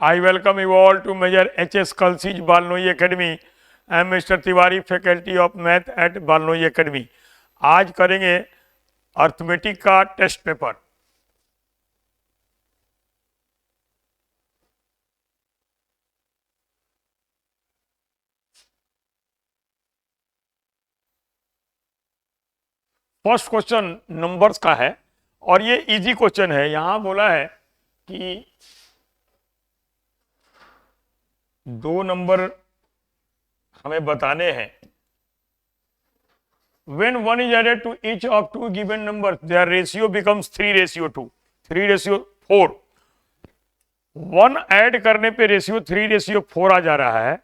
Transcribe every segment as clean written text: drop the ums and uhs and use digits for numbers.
I welcome you all to Major H.S. Kalsij Balnoi academy. I am mister Tiwari, faculty of math at Balnoi academy. आज करेंगे arithmetic का test paper. First question numbers का है और ये easy question है। यहां बोला है कि दो नंबर हमें बताने हैं। When one is added to each of two given numbers, their ratio becomes 3:2, 3:4। One ऐड करने पे रेशियो 3:4 आ जा रहा है।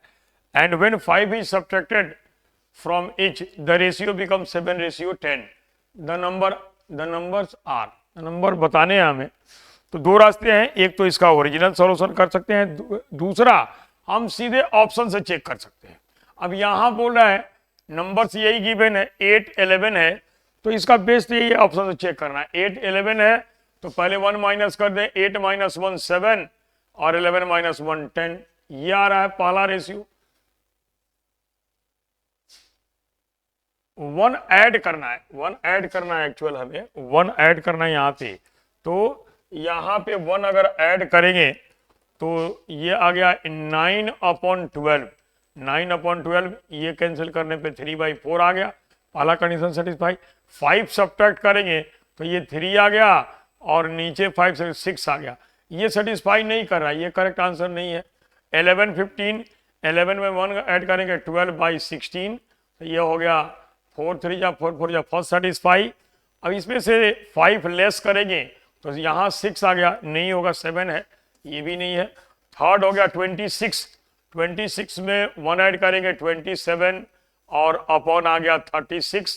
And when 5 is subtracted from each the ratio become 7:10। The numbers are, number बताने हैं हमें। तो दो रास्ते हैं, एक तो इसका ओरिजिनल सॉल्यूशन कर सकते हैं, दूसरा हम सीधे ऑप्शन से चेक कर सकते हैं। अब यहां बोल रहा है नंबर्स यही गिवन है, 8, 11 है, तो इसका बेस्ट यही ऑप्शन से चेक करना है। 8, 11 है तो पहले 1 माइनस कर दें, 8 माइनस 1 7 और 11 माइनस 1 10। ये आ रहा है पहला रेशियो। वन ऐड करना है, वन ऐड करना है, एक्चुअल हमें वन ऐड करना है यहाँ पे। तो यहाँ पे वन अगर ऐड करेंगे तो ये आ गया 9/12। 9/12 ये कैंसिल करने पे 3/4 आ गया, पहला कंडीशन सेटिस्फाई। 5 सब्ट्रैक्ट करेंगे तो ये 3 आ गया और नीचे 5 से 6 आ गया। ये सेटिस्फाई नहीं कर रहा, ये करेक्ट आंसर नहीं है। 11, 15, 11 में 1 ऐड करेंगे 12/16, तो ये हो गया 4 3 जा 4 4 जा फर्स्ट सेटिस्फाई। अब इसमें से 5 लेस करेंगे तो यहाँ 6 आ गया, नहीं होगा, 7 है, ये भी नहीं है। थर्ड हो गया 26, 26 में 1 ऐड करेंगे 27 और अपॉन आ गया 36।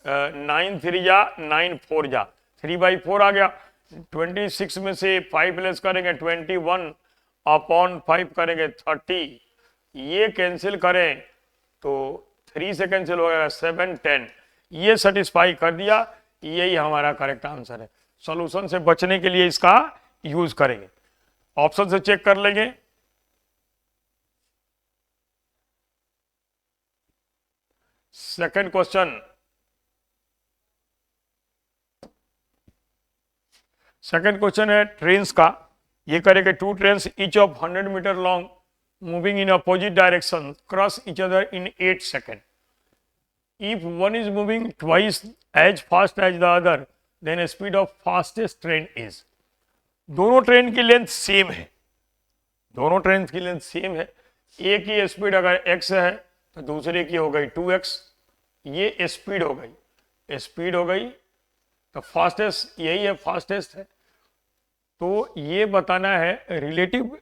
9 3 जा 9 4 जा 3/4 आ गया। 26 में से 5 लेस करेंगे 21 अपॉन 5 करेंगे 30। ये कैंसिल करें तो 3 से कैंसिल हो गया 7 10। ये सेटिस्फाई कर दिया, यही हमारा करेक्ट आंसर है। सॉल्यूशन से बचने के लिए इसका यूज करेंगे, ऑप्शन से चेक कर लेंगे। सेकंड क्वेश्चन, सेकंड क्वेश्चन है ट्रेन्स का। ये करेंगे two trains each of 100 metre long moving in opposite direction cross each other in 8 second. If one is moving twice as fast as the other then speed of fastest train is. दोनों train की length same है, दोनों train की length same है। एक की speed अगर x है तो दूसरे की हो गई 2x। ये स्पीड हो गई, स्पीड हो गई, तो फास्टेस्ट यही है, फास्टेस्ट है। तो ये बताना है रिलेटिव।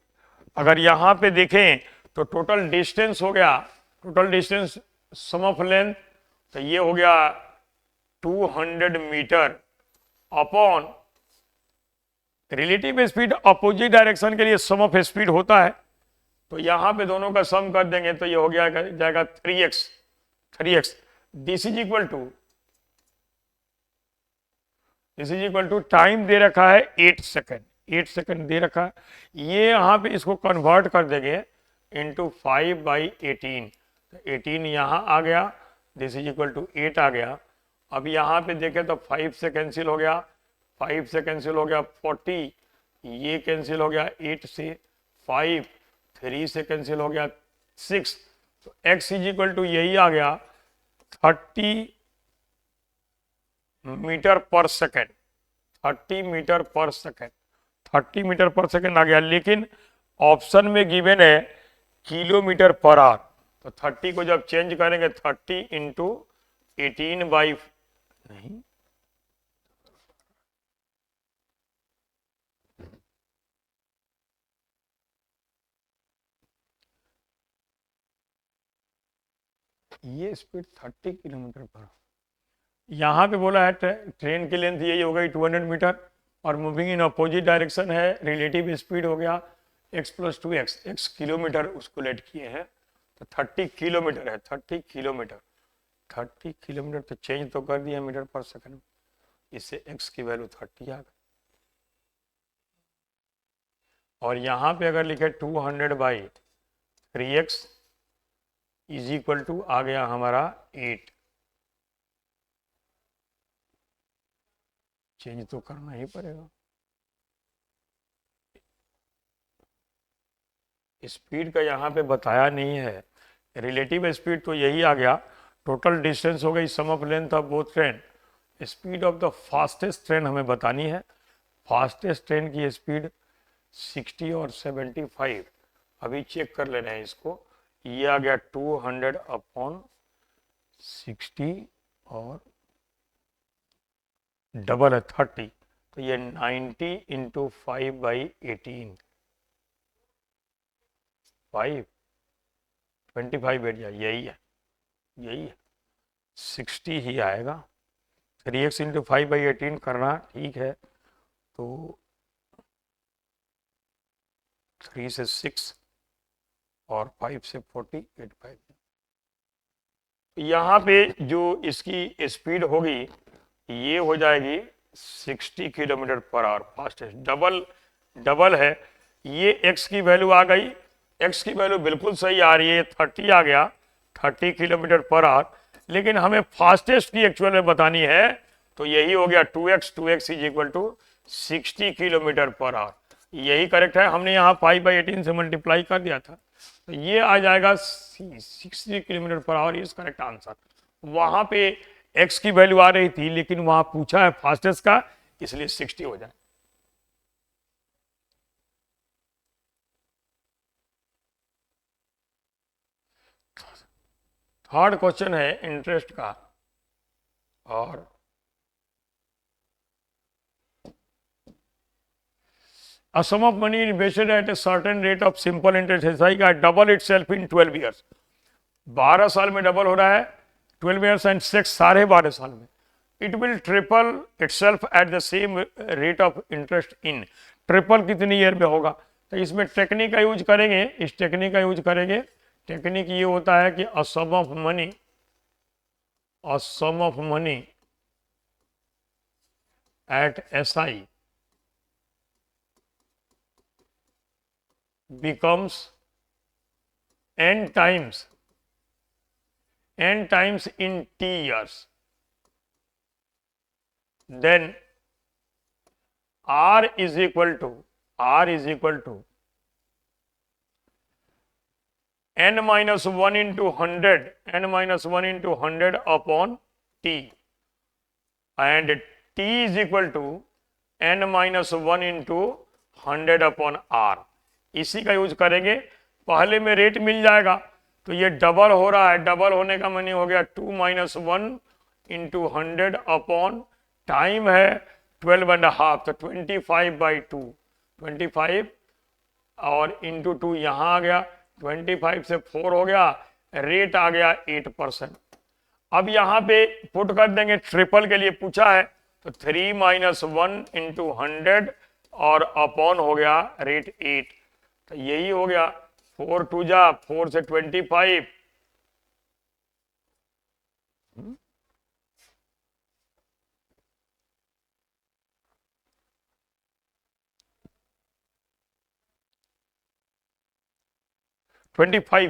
अगर यहाँ पे देखें तो टोटल डिस्टेंस हो गया, total distance sum of length, तो ये हो गया 200 metre upon relative speed. Opposite direction के लिए सम ऑफ स्पीड होता है, तो यहां पे दोनों का सम कर देंगे तो ये हो गया जाएगा 3x। 3x this is equal to time दे रखा है 8 सेकेंड, 8 सेकेंड दे रखा है। ये यहां पे इसको कन्वर्ट कर देंगे इंटू 5/18, तो 18 यहां आ गया, दिस इज इक्वल टू 8 आ गया। अब यहां पे देखें तो 5 से कैंसिल हो गया, 5 से कैंसिल हो गया 40, ये कैंसिल हो गया 8 से 5, 3 से कैंसिल हो गया 6, तो x इज इक्वल टू यही आ गया 30 मीटर पर सेकेंड। 30 मीटर पर सेकेंड, 30 मीटर पर सेकेंड आ गया। लेकिन ऑप्शन में गिवन है किलोमीटर पर आवर, तो 30 को जब चेंज करेंगे 30 इंटू 18 नहीं, ये स्पीड 30 किलोमीटर पर। यहाँ पे बोला है ट्रेन की लेंथ यही हो गई 200 मीटर और मूविंग इन अपोजिट डायरेक्शन है, रिलेटिव स्पीड हो गया x + 2x, x किलोमीटर उसको लेट किए हैं, तो 30 किलोमीटर है। 30 किलोमीटर, 30 किलोमीटर तो चेंज तो कर दिया मीटर पर सेकंड, इससे x की वैल्यू 30 आ गई। और यहाँ पे अगर लिखे 200/3x इज इक्वल टू आ गया हमारा 8। चेंज तो करना ही पड़ेगा। स्पीड का यहाँ पे बताया नहीं है, रिलेटिव स्पीड तो यही आ गया। टोटल डिस्टेंस हो गई sum of length of both train. Speed of the fastest train हमें बतानी है। फास्टेस्ट ट्रेन की स्पीड 60 और 75। अभी चेक कर ले रहे हैं इसको। ये आ गया 200/60 और डबल है 30, तो ये 90 × 5/18 25 बैठ जाए, यही है 60 ही आएगा। 3x × 5/18 करना ठीक है, तो 3 से 6 और 5 से 40 85। यहाँ पे जो इसकी स्पीड होगी ये हो जाएगी 60 km/h फास्टेस्ट। डबल है। ये x की वैल्यू आ गई, x की वैल्यू बिल्कुल सही आ रही है, 30 आ गया, 30 km/h। लेकिन हमें फास्टेस्ट की एक्चुअल में बतानी है, तो यही हो गया 2x is equal to 60 km/h। यही करेक्ट है। हमने यहाँ 5/18 से मल्टीप्लाई कर दिया था, तो ये आ जाएगा 60 km/h इज करेक्ट आंसर। वहां पे x की वैल्यू आ रही थी, लेकिन वहां पूछा है फास्टेस्ट का, इसलिए 60 हो जाए। थर्ड क्वेश्चन है इंटरेस्ट का, और a sum of money invested at a certain rate of simple interest SI का double itself in 12 years। 12 साल में डबल हो रहा है, 12 years and 6 साढ़े 12 साल में। It will triple itself at the same rate of interest in। Triple कितनी ईयर में होगा? तो इसमें टेक्निक का यूज करेंगे, इस टेक्निक का यूज करेंगे। टेक्निक ये होता है कि a sum of money at SI becomes n times in t years, then r is equal to n minus 1 into 100 upon t, and t is equal to n minus 1 into 100 upon r। इसी का use करेंगे। पहले में rate मिल जाएगा, तो ये double हो रहा है, डबल होने का मीनिंग हो गया 2 - 1 × 100 अपॉन टाइम है 12.5, तो 25/2, 25 और इंटू 2 यहाँ आ गया, 25 से 4 हो गया, रेट आ गया 8%। अब यहाँ पे पुट कर देंगे, ट्रिपल के लिए पूछा है, तो 3 - 1 × 100 और अपॉन हो गया रेट 8, तो यही हो गया 4 2 जा 4 से 25,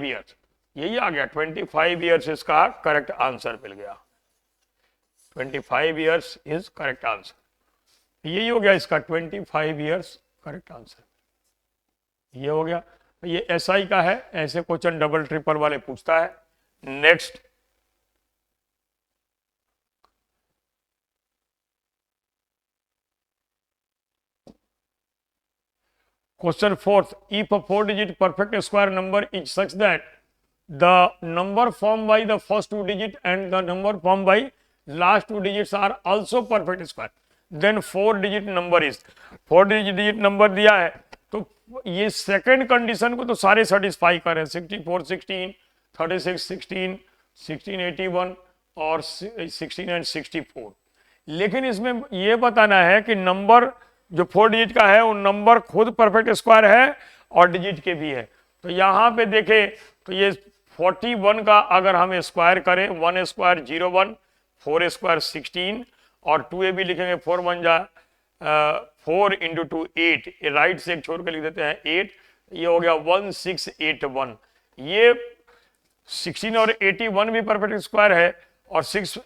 ईयर्स, यही आ गया 25 ईयर्स इसका करेक्ट आंसर मिल गया। 25 ईयर्स इज करेक्ट आंसर, यही हो गया इसका 25 ईयर्स करेक्ट आंसर, ये हो गया। ये SI का है, ऐसे क्वेश्चन डबल ट्रिपल वाले पूछता है। Next question fourth, if a 4-digit perfect square number is such that the number formed by the first 2 digits and the number formed by last 2 digits are also perfect square, then 4-digit number is। 4-digit number दिया है, तो ये second condition को तो सारे satisfy करें, 64 16, 36 16, 16 81 और 16 and 64। लेकिन इसमें ये बताना है कि नंबर जो 4 डिजिट का है वो नंबर खुद परफेक्ट स्क्वायर है और डिजिट के भी है। तो यहाँ पे देखें तो ये 41 का अगर हम स्क्वायर करें, 1 स्क्वायर 01, 4 स्क्वायर 16 और 2a भी लिखेंगे, 4 1 जा 4 इंटू 2 8, राइट से एक छोड़ कर लिख देते हैं 8, ये हो गया 1681। ये 16 और 81 भी परफेक्ट स्क्वायर है और 6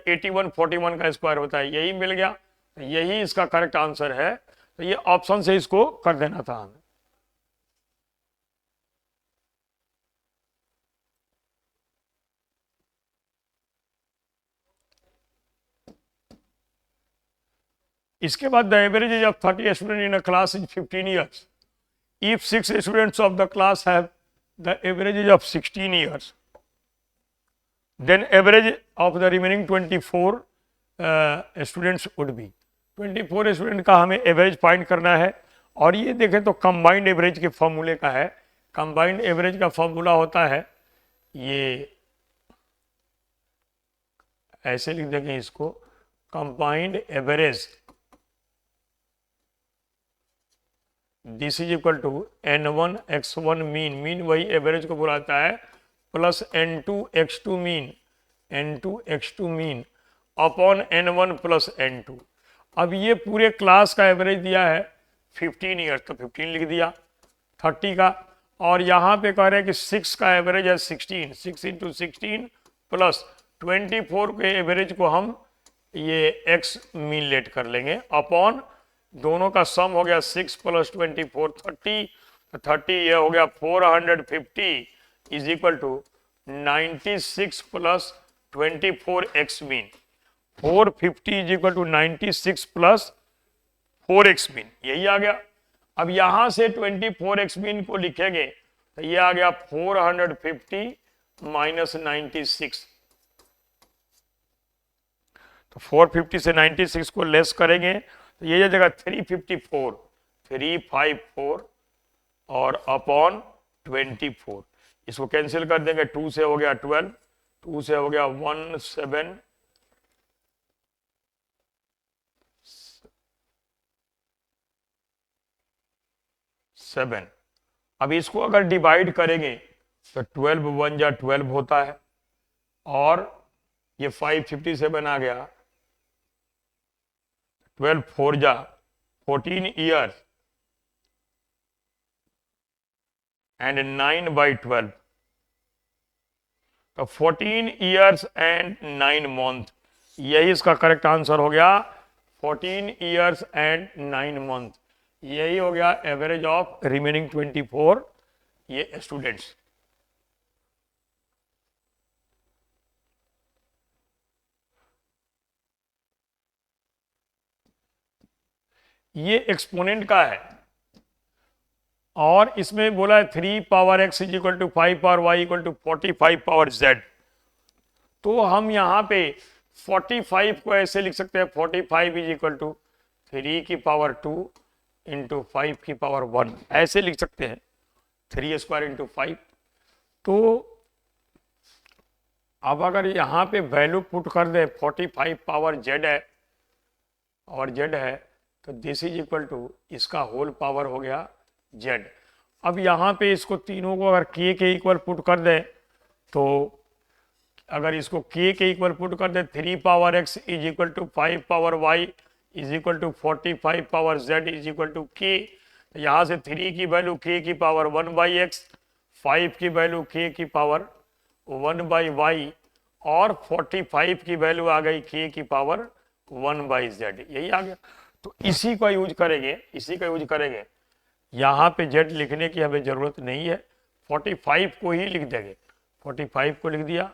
81 41 का स्क्वायर होता है, यही मिल गया, यही इसका करेक्ट आंसर है। तो ये ऑप्शन से इसको कर देना था हमें। इसके बाद the average age of 30 student in a class is 15 years. If 6 students of the class have the average age of 16 years, then average of the remaining 24 students would be। 24 student का हमें एवरेज फाइंड करना है। और ये देखें तो combined average के फॉर्मूले का है। कंबाइंड एवरेज का फॉर्मूला होता है, ये ऐसे लिख देंगे इसको, combined average this is equal to n1 x1 mean, mean वही एवरेज को बुलाता है, plus n2 x2 mean, n2 x2 mean upon n1 plus n2। अब ये पूरे क्लास का एवरेज दिया है 15 ईयर्स, तो 15 लिख दिया 30 का। और यहाँ पे कह रहे हैं कि 6 का एवरेज है 16, 6 इंटू 16 प्लस 24 के एवरेज को हम ये x मीन लेट कर लेंगे, अपॉन दोनों का सम हो गया 6 प्लस 24 30, 30 ये हो गया 450 is equal to 96 plus 24 x mean. 450 is equal to 96 plus 4x mean, यही आ गया। अब यहां से 24x मीन को लिखेंगे तो ये आ गया 450 माइनस 96, तो 450 से 96 को लेस करेंगे तो ये जगह 354 और अपॉन 24, इसको कैंसिल कर देंगे, 2 से हो गया 12, 2 से हो गया 17। अब इसको अगर डिवाइड करेंगे तो 12 1 जा 12 होता है, और ये 557 आ गया, 12 4 जा 14 ईयर्स एंड 9/12, तो 14 ईयर्स एंड 9 मंथ, यही इसका करेक्ट आंसर हो गया। 14 ईयर्स एंड 9 मंथ, यही हो गया एवरेज ऑफ रिमेनिंग 24 ये स्टूडेंट्स। ये एक्सपोनेंट का है और इसमें बोला है 3 power x is equal to 5 power y equal to 45 power z। तो हम यहाँ पे 45 को ऐसे लिख सकते हैं, 45 इज इक्वल टू 3 की पावर 2 इंटू 5 की पावर 1, ऐसे लिख सकते हैं, 3 स्क्वायर इंटू 5। तो अब अगर यहाँ पे वैल्यू पुट कर दे 45 पावर z है और z है, तो दिस इज इक्वल टू इसका होल पावर हो गया z। अब यहाँ पे इसको तीनों को अगर k के इक्वल पुट कर दे, तो अगर इसको k के इक्वल पुट कर दे, 3 power x is equal to 5 power y is equal to 45 power z is equal to k। तो यहाँ से 3 की वैल्यू k की पावर 1/x, 5 की वैल्यू k की पावर 1/y और 45 की वैल्यू आ गई k की पावर 1/z, यही आ गया। तो इसी का यूज करेंगे, इसी का यूज करेंगे। यहाँ पे z लिखने की हमें जरूरत नहीं है, 45 को ही लिख देंगे, 45 को लिख दिया,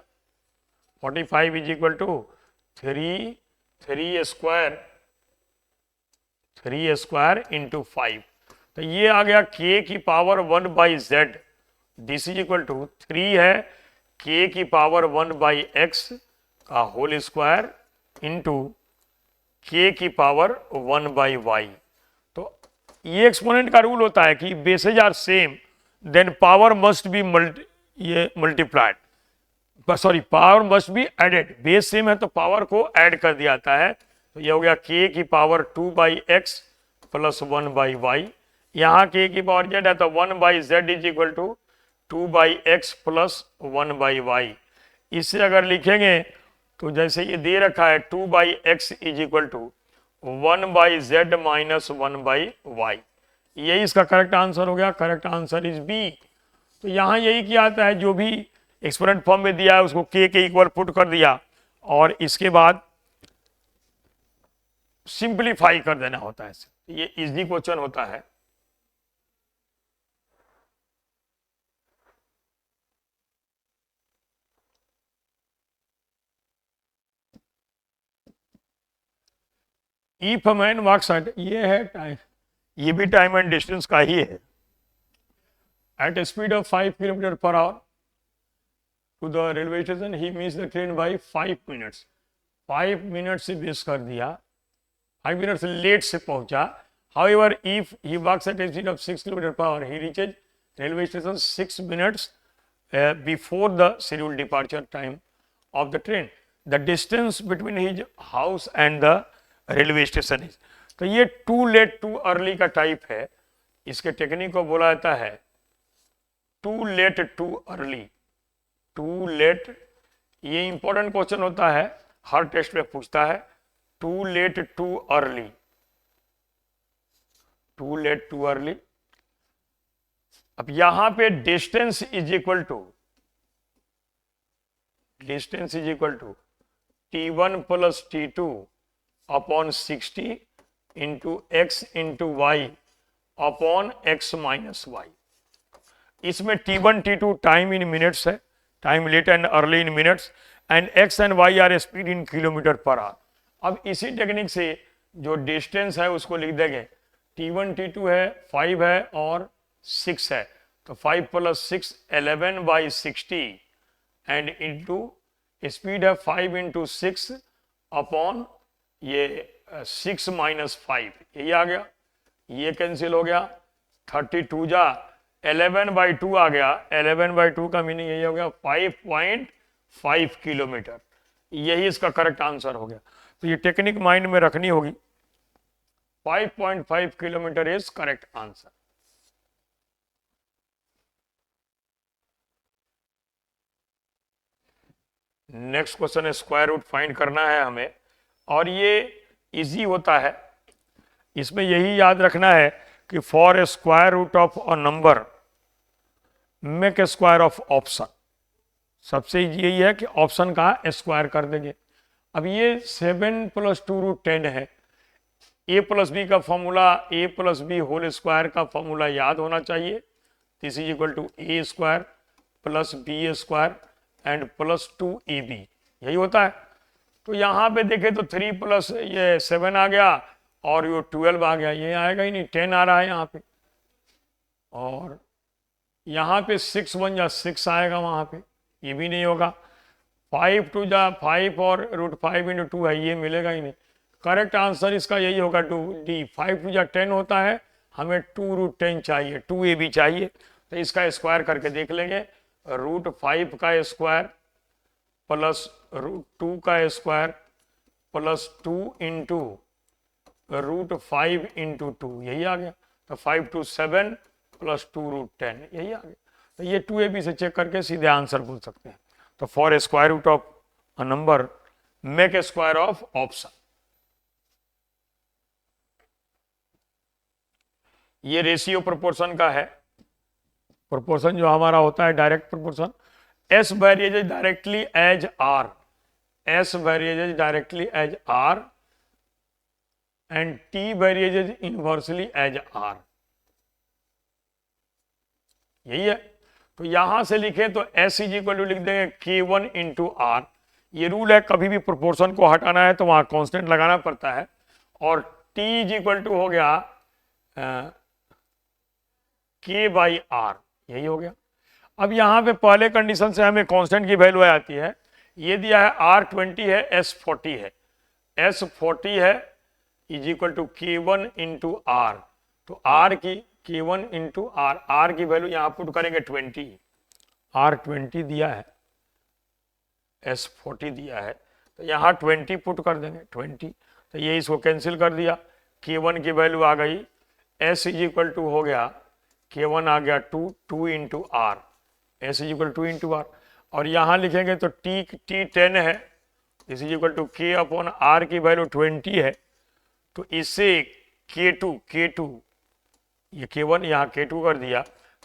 45 is equal to 3 square into 5। तो ये आ गया k की power 1/z, this is equal to 3 है k की पावर 1/x का होल स्क्वायर इंटू k की पावर 1/y। तो ये एक्सपोनेंट का रूल होता है कि bases are same then power must be multiplied, sorry power must be added. Base same है तो पावर को ऐड कर दिया जाता है। तो ये हो गया k की पावर 2/x प्लस 1/y, यहाँ k की पावर z है तो 1/z is equal to 2/x plus 1/y। इससे अगर लिखेंगे तो जैसे ये दे रखा है 2/x is equal to 1/z minus 1/y। यही इसका करेक्ट आंसर हो गया। Correct answer is B. तो यहाँ यही किया जाता है, जो भी एक्सपोनेंट फॉर्म में दिया है उसको के इक्वल पुट कर दिया और इसके बाद सिंपलीफाई कर देना होता है। ये इजी क्वेश्चन होता है। If a man walks at, ये है टाइम, ये भी टाइम एंड डिस्टेंस का ही है, at a speed of 5 kilometre per hour to the railway station, he missed the train by 5 minutes. 5 minute से मिस कर दिया, 5 मिनट्स लेट से पहुंचा। However if he walks at a speed of 6 kilometre per hour, he reaches railway station 6 minutes before the scheduled departure time of the train. The distance between his house and the railway station is. तो ये too late too early का type है। इसके technique को बोला जाता है too late too early. Too late, ये इंपॉर्टेंट क्वेश्चन होता है, हर टेस्ट में पूछता है। Too late too early, too late too early. अब यहां पे distance is equal to, distance is equal to T1 plus T2 upon 60 into X into Y upon X minus Y. इसमें T1 T2 time in minutes है, time late and early in minutes, and X and Y are speed in kilometre per hour. अब इसी technique से जो distance है उसको लिख देंगे। T1 T2 है, 5 है और 6 है, तो 5 प्लस 6 11/60 एंड इंटू स्पीड है 5 इंटू 6 अपॉन ये 6 माइनस 5, यही आ गया। ये कैंसिल हो गया, 32 जा 11/2 आ गया। 11/2 का मीनिंग यही हो गया 5.5 किलोमीटर। यही इसका करेक्ट आंसर हो गया। तो ये टेक्निक माइंड में रखनी होगी। 5.5 kilometre is correct answer. Next question है, स्क्वायर रूट फाइंड करना है हमें, और ये इजी होता है। इसमें यही याद रखना है कि for a square root of a number make a square of option. सबसे इजी यही है कि ऑप्शन का स्क्वायर कर देंगे। अब ये 7 + 2√10 है। a प्लस बी का formula, a plus B whole square का फॉर्मूला याद होना चाहिए। This is equal to a square plus B square and plus 2ab, यही होता है। तो यहाँ पे देखें तो 3 प्लस ये 7 आ गया और ये 12 आ गया, ये आएगा ही नहीं, 10 आ रहा है यहाँ पे। और यहाँ पे 6 1 या 6 आएगा, वहाँ पे ये भी नहीं होगा। 5 2 जा 5 और √5 × 2 है, ये मिलेगा ही नहीं। करेक्ट आंसर इसका यही होगा 2D। 5 2 जा 10 होता है, हमें 2√10 चाहिए, 2ab चाहिए। तो इसका स्क्वायर करके देख लेंगे। √5 का स्क्वायर प्लस √2 का स्क्वायर प्लस 2 इंटू √5 × 2, यही आ गया। तो 5 2 7 प्लस 2√10, यही आ गया। तो ये 2ab से चेक करके सीधे आंसर बोल सकते हैं। तो for a square root of a number make a square of option. ये रेशियो प्रोपोर्शन का है। प्रोपोर्शन जो हमारा होता है direct proportion, S varies directly as R, S varies directly as R and T varies inversely as R, यही है। तो यहां से लिखे तो S इज इक्वल टू लिख देंगे K1 × R। ये रूल है, कभी भी प्रोपोर्शन को हटाना है तो वहां कांस्टेंट लगाना पड़ता है। और T इज इक्वल टू हो गया K/R, यही हो गया। अब यहाँ पे पहले कंडीशन से हमें कांस्टेंट की वैल्यू आती है। ये दिया है R20 है, S40 है, S40 है is equal to K1 × R। तो R की K1 × R, R की वैल्यू यहाँ पुट करेंगे 20, R20 दिया है, S40 दिया है, तो यहाँ 20 पुट कर देंगे 20। तो ये इसको कैंसिल कर दिया, K1 की वैल्यू आ गई, S इज इक्वल टू हो गया K1 आ गया 2 × R, S is equal 2 × R। और यहाँ लिखेंगे तो T 10 है, this is equal to K/R की वैल्यू 20 है, तो इससे K2 ये K1 यहाँ K2 कर दिया,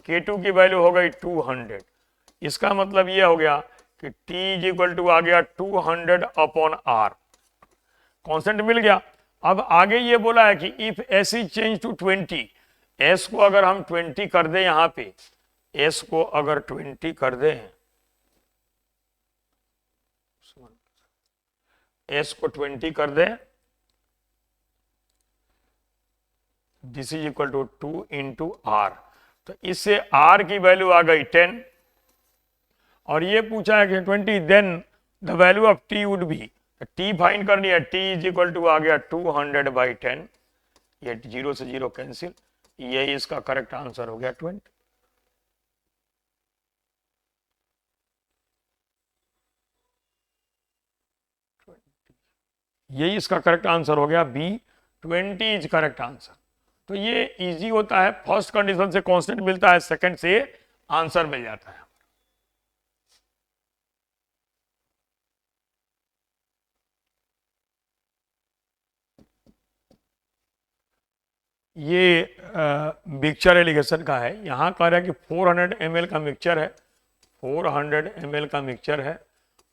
K2 की वैल्यू हो गई 200। इसका मतलब ये हो गया कि T इज इक्वल टू आ गया 200 अपॉन R, कॉन्स्टेंट मिल गया। अब आगे ये बोला है कि if S is change to 20, S को अगर हम 20 कर दें, यहां पे S को अगर 20 कर दें, S को 20 कर दें, this is equal to 2 into R, तो इससे R की वैल्यू आ गई 10, और ये पूछा है कि 20, then the value of T would be, T find करनी है, T इज इक्वल टू आ गया 200/10, ये 0 से 0 कैंसिल, यही इसका करेक्ट आंसर हो गया 20। यही इसका करेक्ट आंसर हो गया बी, 20 इज करेक्ट आंसर। तो ये इजी होता है, फर्स्ट कंडीशन से कांस्टेंट मिलता है, सेकंड से आंसर मिल जाता है। ये मिक्सचर एलिगेशन का है, यहां कह रहा है कि 400 ml का मिक्सचर है, 400 ml का मिक्सचर है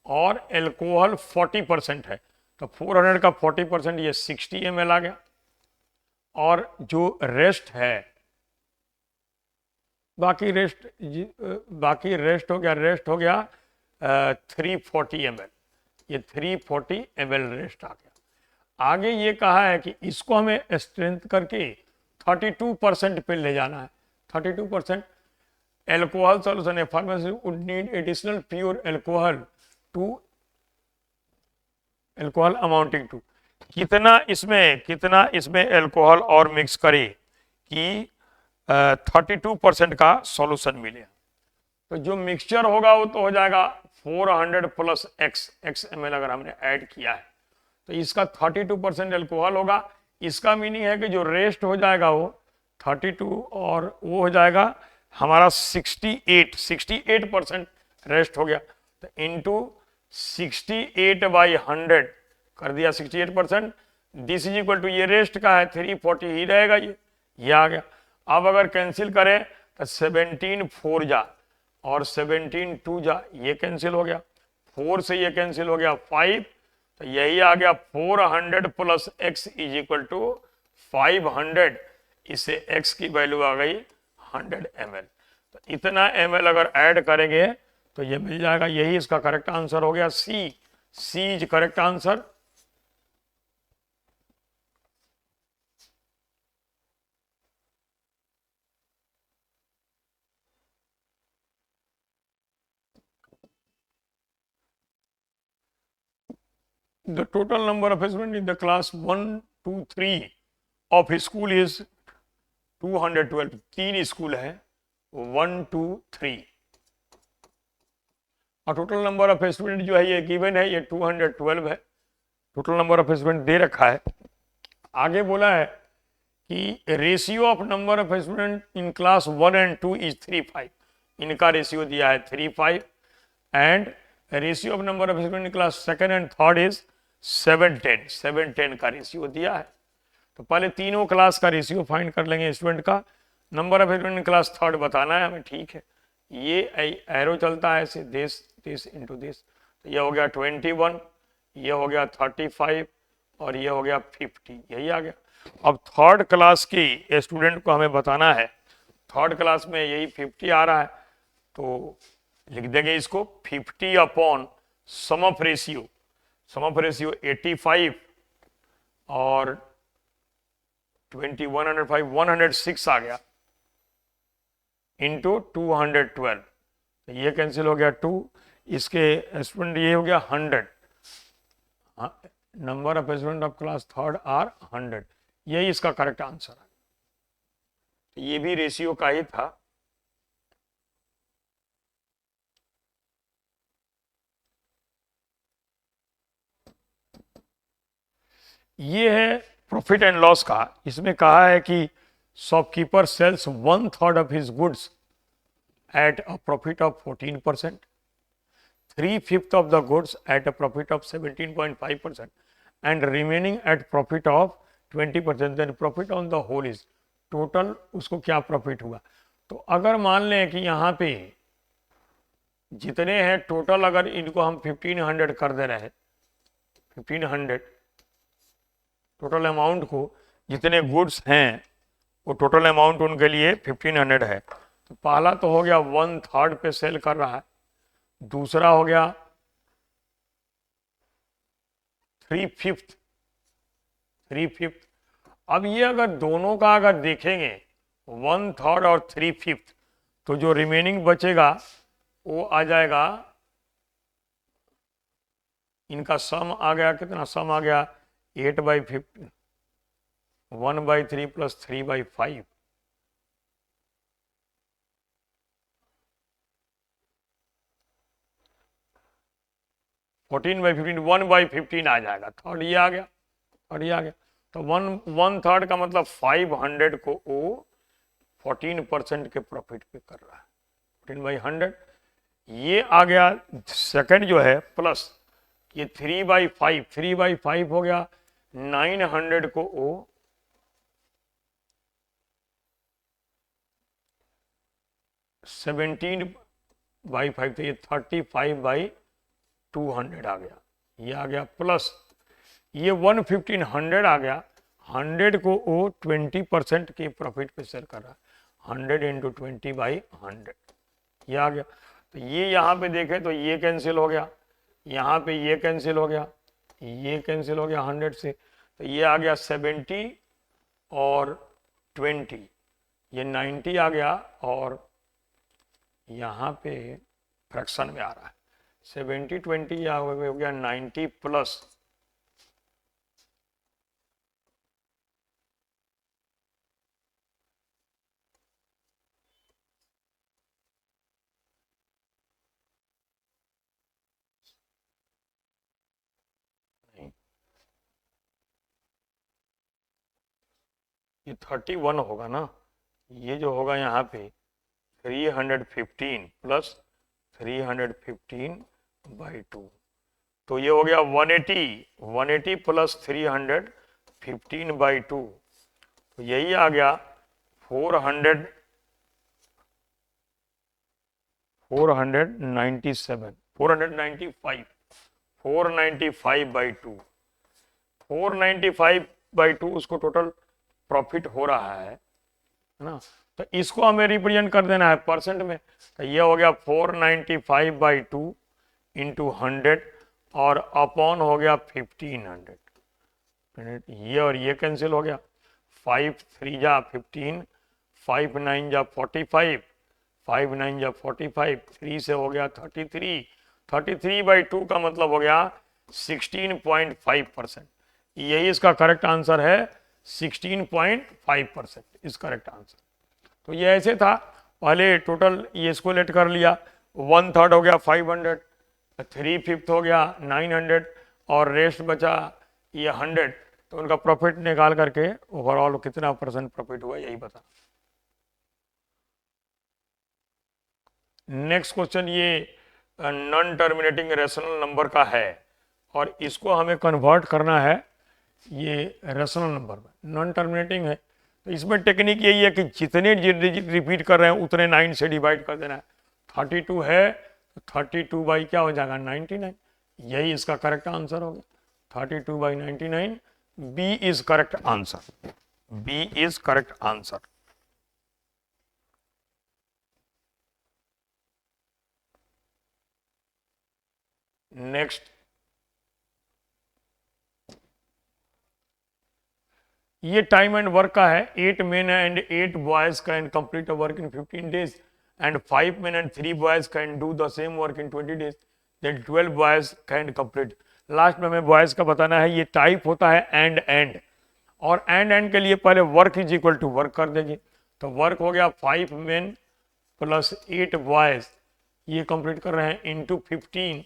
और एल्कोहल 40% है, तो 400 का 40% ये 60 ml आ गया, और जो रेस्ट है, बाकी रेस्ट हो गया 340 ml, ये 340 ml रेस्ट आ गया। आगे ये कहा है कि इसको हमें स्ट्रेंथ करके 32% पे ले जाना है, 32% एल्कोहल सॉल्यूशन है, pharmacy would need additional pure alcohol amounting to, कितना इसमें एल्कोहल और मिक्स करे कि 32% का सॉल्यूशन मिले। तो जो मिक्सचर होगा वो तो हो जाएगा 400 प्लस x ml, अगर हमने ऐड किया है तो इसका 32% एल्कोहल होगा। इसका मीनिंग है कि जो रेस्ट हो जाएगा वो 32 और वो हो जाएगा हमारा 68% रेस्ट हो गया, तो इंटू 68/100 कर दिया 68%, दिस इज इक्वल टू, ये रेस्ट का है 340 ही रहेगा, ये आ गया। अब अगर कैंसिल करें तो 17 4 जा और 17 2 जा, ये कैंसिल हो गया, 4 से ये कैंसिल हो गया 5, तो यही आ गया 400 plus x is equal to 500, इससे x की वैल्यू आ गई 100 ml। तो इतना ml अगर ऐड करेंगे तो ये मिल जाएगा, यही इसका करेक्ट आंसर हो गया C is correct answer. The total number of students in the class 1, 2, 3 of his school is 212, 3 school है 1, 2, 3, और टोटल नंबर ऑफ स्टूडेंट जो है ये गिवन है, ये 212 है, total number of student they रखा है। आगे बोला है कि ratio of number of student in class 1 and 2 is 3:5, इनका रेशियो दिया है 3:5, and ratio of number of student in class 2nd and 3rd is 7:10 का रेशियो दिया है। तो पहले तीनों क्लास का रेशियो फाइंड कर लेंगे स्टूडेंट का, number of student in class 3rd बताना है हमें, ठीक है। ये एरो चलता है ऐसे, दिस इंटू दिस, तो ये हो गया 21, ये हो गया 35 और ये हो गया 50, यही आ गया। अब 3rd क्लास की स्टूडेंट को हमें बताना है, 3rd क्लास में यही 50 आ रहा है, तो लिख देंगे इसको 50 अपॉन सम ऑफ रेशियो 85 और 20 105 106 आ गया इंटू 212, ये कैंसिल हो गया 2, इसके स्टूडेंट ये हो गया 100, number of student of class 3rd are 100, यही इसका करेक्ट आंसर है। ये भी रेशियो का ही था। ये है प्रॉफिट एंड लॉस का, इसमें कहा है कि shopkeeper sells 1/3 of his goods at a profit of 14%, 3/5 of the goods at a profit of 17.5% and remaining at profit of 20%, then profit on the whole is total, उसको क्या profit हुआ। तो अगर मान लें कि यहाँ पे जितने हैं टोटल, अगर इनको हम 1500 कर दे रहे हैं, 1500 टोटल अमाउंट को, जितने गुड्स हैं वो टोटल अमाउंट उनके लिए 1500 है। तो पहला तो हो गया 1/3 पे सेल कर रहा है, दूसरा हो गया 3/5। अब ये अगर दोनों का अगर देखेंगे 1/3 और 3/5, तो जो रिमेनिंग बचेगा वो आ जाएगा, इनका सम आ गया, कितना सम आ गया 8/15, 1/3 प्लस 3/5, 14/15, 1/15 आ जाएगा। थर्ड ये आ गया, थर्ड ये आ गया। तो 1/3 का मतलब 500 को वो 14% के प्रॉफिट पे कर रहा है, 14/100। ये आ गया सेकंड जो है प्लस ये 3/5, 3/5 हो गया 900 को वो 17/5, तो ये 35/200 आ गया, ये आ गया प्लस ये 1/1500 आ गया, 100 को वो 20% के प्रॉफिट पे सेल कर रहा है, 100 इंटू 20/100 ये आ गया। तो ये यहाँ पे देखे तो ये कैंसिल हो गया, यहाँ पे ये कैंसिल हो गया, ये कैंसिल हो गया 100 से, तो ये आ गया 70 और 20, ये 90 आ गया, और यहाँ पे फ्रैक्शन में आ रहा है 70/20, यहाँ हो गया 90 प्लस ये 31 होगा ना, ये जो होगा यहाँ पे 315 प्लस 315/2, तो ये हो गया 180 प्लस 315/2, तो यही आ गया 497, 495/2, 495/2 उसको टोटल प्रॉफिट हो रहा है ना। तो इसको हमें रिप्रेजेंट कर देना है परसेंट में, तो ये हो गया 495/2 इंटू 100 और अपॉन हो गया 1500, ये और ये कैंसिल हो गया, 5 3 जा 15, 5 9 जा 45, 5 9 जा 45, 3 से हो गया 33, 33/2 का मतलब हो गया 16.5%, यही इसका करेक्ट आंसर है, 16.5% इस करेक्ट आंसर। तो ये ऐसे था, पहले टोटल ये इसको लेट कर लिया, 1/3 हो गया 500, 3/5 हो गया 900 और रेस्ट बचा ये 100, तो उनका प्रॉफिट निकाल करके ओवरऑल कितना परसेंट प्रॉफिट हुआ यही बता। नेक्स्ट क्वेश्चन ये नॉन टर्मिनेटिंग रेशनल नंबर का है और इसको हमें कन्वर्ट करना है ये रेशनल नंबर में, नॉन टर्मिनेटिंग है। तो इसमें टेक्निक यही है कि जितने डिजिट रिपीट कर रहे हैं उतने 9 से डिवाइड कर देना है। 32 है तो 32 बाई क्या हो जाएगा 99, यही इसका करेक्ट आंसर होगा, 32/99, B is correct answer, B is correct answer. Next ये टाइम एंड वर्क का है, 8 men and 8 boys can complete a work in 15 days and 5 men and 3 boys can do the same work in 20 days, then 12 boys can complete। Last में हमें boys का बताना है, ये type होता है एंड और एंड के लिए पहले work is equal to work कर देंगे, तो वर्क हो गया 5 men प्लस 8 boys, ये कंप्लीट कर रहे हैं into 15,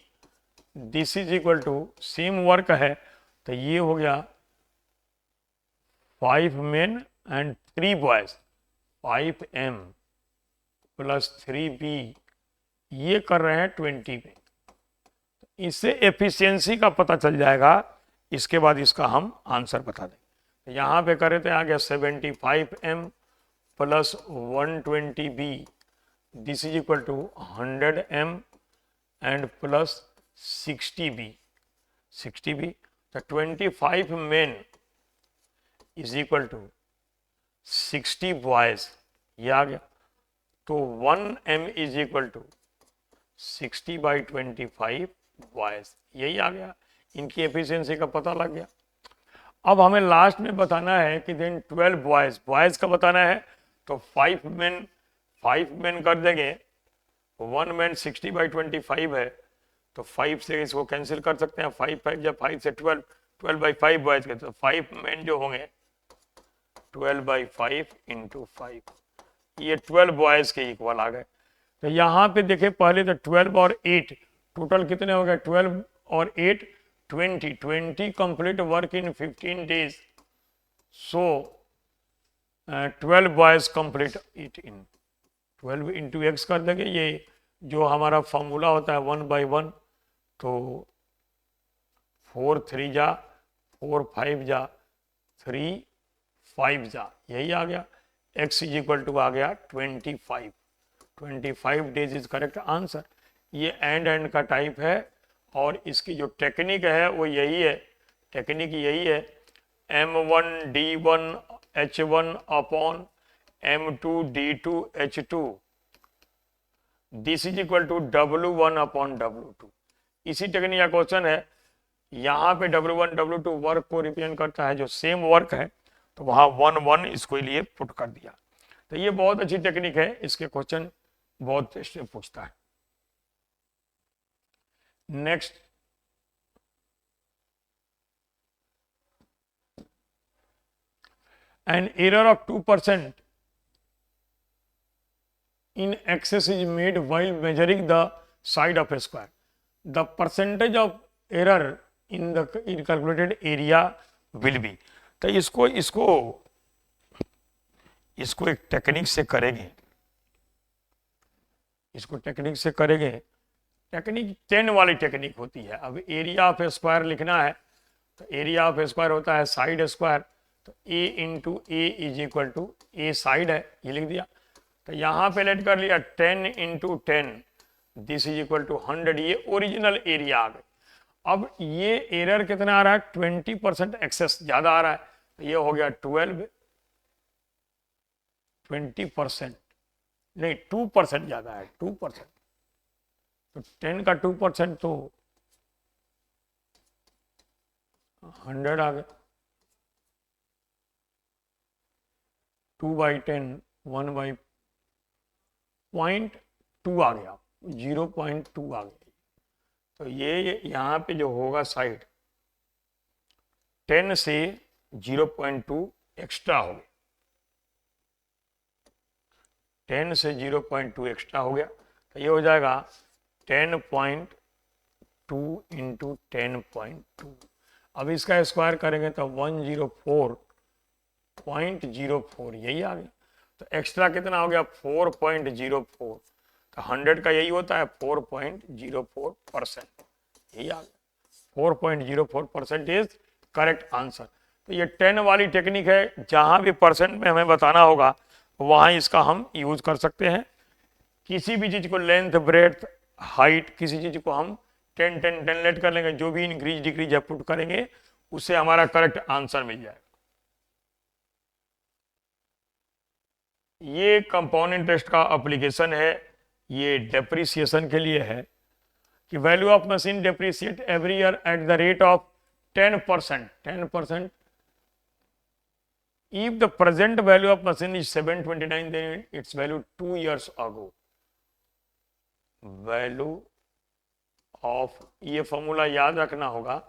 this is equal to same work है तो ये हो गया 5 men and 3 boys, 5m plus 3b, ये कर रहे हैं 20 में। इससे एफिशिएंसी का पता चल जाएगा, इसके बाद इसका हम आंसर बता देंगे। यहाँ पे करे तो आ गया 75m plus 120b, this is equal to 100m and plus 60b, तो 25 men is equal to 60 boys, ये आ गया। तो 1m is equal to 60/25 boys, यही आ गया। इनकी एफिशिएंसी का पता लग गया। अब हमें लास्ट में बताना है कि देन 12 बॉयज का बताना है, तो 5 men कर देंगे। 1 man 60/25 है, तो 5 से इसको कैंसिल कर सकते हैं। 5 से 12/5 बॉयज के, तो 5 men जो होंगे 12/5 इंटू 5, ये 12 बॉयज के इक्वल आ गए। तो यहाँ पे देखे पहले तो 12 और 8 टोटल कितने हो गए, 12 और 8 20 complete work in 15 days, so 12 boys complete it in 12 into x कर देंगे। ये जो हमारा फॉर्मूला होता है 1/1, तो 4 3 जा 4 5 जा 3 5 जा, यही आ गया। x इज इक्वल टू आ गया 25 डेज इज करेक्ट आंसर। ये एंड का टाइप है, और इसकी जो टेक्निक है वो यही है, टेक्निक यही है, m1 d1 h1 upon m2 d2 h2, this is equal to w1 upon w2। इसी टेक्निक का क्वेश्चन है। यहाँ पे w1 w2 वर्क को रिप्रेजेंट करता है, जो सेम वर्क है, तो वहां 1 1 इसको लिए पुट कर दिया। तो ये बहुत अच्छी टेक्निक है, इसके क्वेश्चन बहुत से पूछता है। Next, an error of 2% in excess is made while measuring the side of a square. The percentage of error in the calculated area will be। तो इसको एक टेक्निक से करेंगे, टेक्निक 10 वाली टेक्निक होती है। अब एरिया ऑफ स्क्वायर लिखना है, तो एरिया ऑफ स्क्वायर होता है साइड स्क्वायर, तो a into a is equal to a side है, ये लिख दिया। तो यहाँ पे लेट कर लिया 10 into 10, this is equal to 100, ये ओरिजिनल एरिया आ गई। अब ये एरर कितना आ रहा है, 20% एक्सेस ज्यादा आ रहा है, तो ये हो गया 20% नहीं 2% ज्यादा है, 2%, तो 10 का 2% तो 100 आ गया। 2/10 1/0.2 आ गया, 0.2 आ गया। तो ये यहाँ पे जो होगा साइड 10 से 0.2 एक्स्ट्रा हो गया, 10 से 0.2 एक्स्ट्रा हो गया, तो ये हो जाएगा 10.2 इंटू 10.2। अब इसका स्क्वायर करेंगे तो 104.04, यही आ गया। तो एक्स्ट्रा कितना हो गया, 4.04, तो 100 का यही होता है 4.04%, यही आ गया। 4.04% इज करेक्ट आंसर। तो ये 10 वाली टेक्निक है, जहां भी परसेंट में हमें बताना होगा वहां इसका हम यूज कर सकते हैं। किसी भी चीज को लेंथ ब्रेड्थ हाइट, किसी चीज को हम 10 लेट कर लेंगे, जो भी इंक्रीज डिक्रीज पुट करेंगे उससे हमारा करेक्ट आंसर मिल जाएगा। ये कंपाउंड इंटरेस्ट का एप्लीकेशन है, ये डेप्रिसिएशन के लिए है कि value of machine depreciate every year at the rate of 10%। If the present value of machine is 729, then its value 2 years ago. Value of, ये फॉर्मूला याद रखना होगा,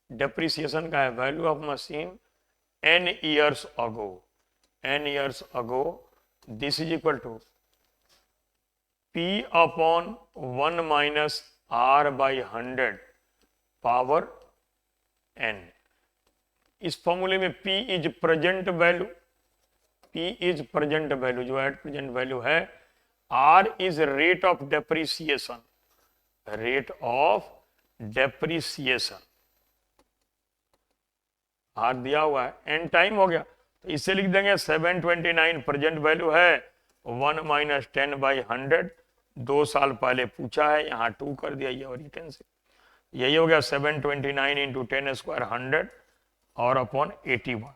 डेप्रिसिएशन का है, value of machine n years ago, this is equal to P upon 1 minus R by 100 power n। इस फॉर्मूले में P is present value, जो एट प्रेजेंट वैल्यू है, R is rate of depreciation, R दिया हुआ है, एन टाइम हो गया, तो इससे लिख देंगे 729 प्रेजेंट वैल्यू है, 1 माइनस 10/100, 2 साल पहले पूछा है, यहाँ 2 कर दिया, ये और रिटर्न से यही हो गया 729 इंटू 10² 100 और अपॉन 81,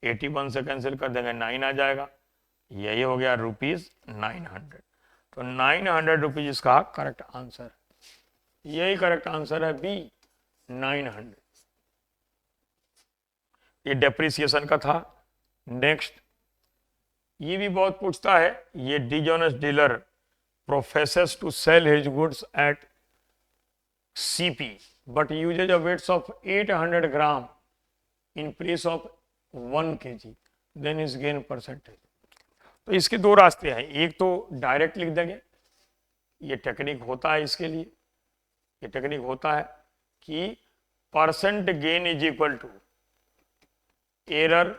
81 से कैंसिल कर देंगे 9 आ जाएगा, यही हो गया ₹900। तो 900 रुपीज इसका करेक्ट आंसर है, यही करेक्ट आंसर है बी 900। ये डेप्रिसिएशन का था। नेक्स्ट, ये भी बहुत पूछता है, ये dishonest dealer professes to sell his goods at CP but uses a weights of 800 gram in place of 1 kg, then is gain percentage। तो इसके दो रास्ते हैं, एक तो डायरेक्ट लिख देंगे, ये टेक्निक होता है इसके लिए, ये टेक्निक होता है कि percent gain is equal to error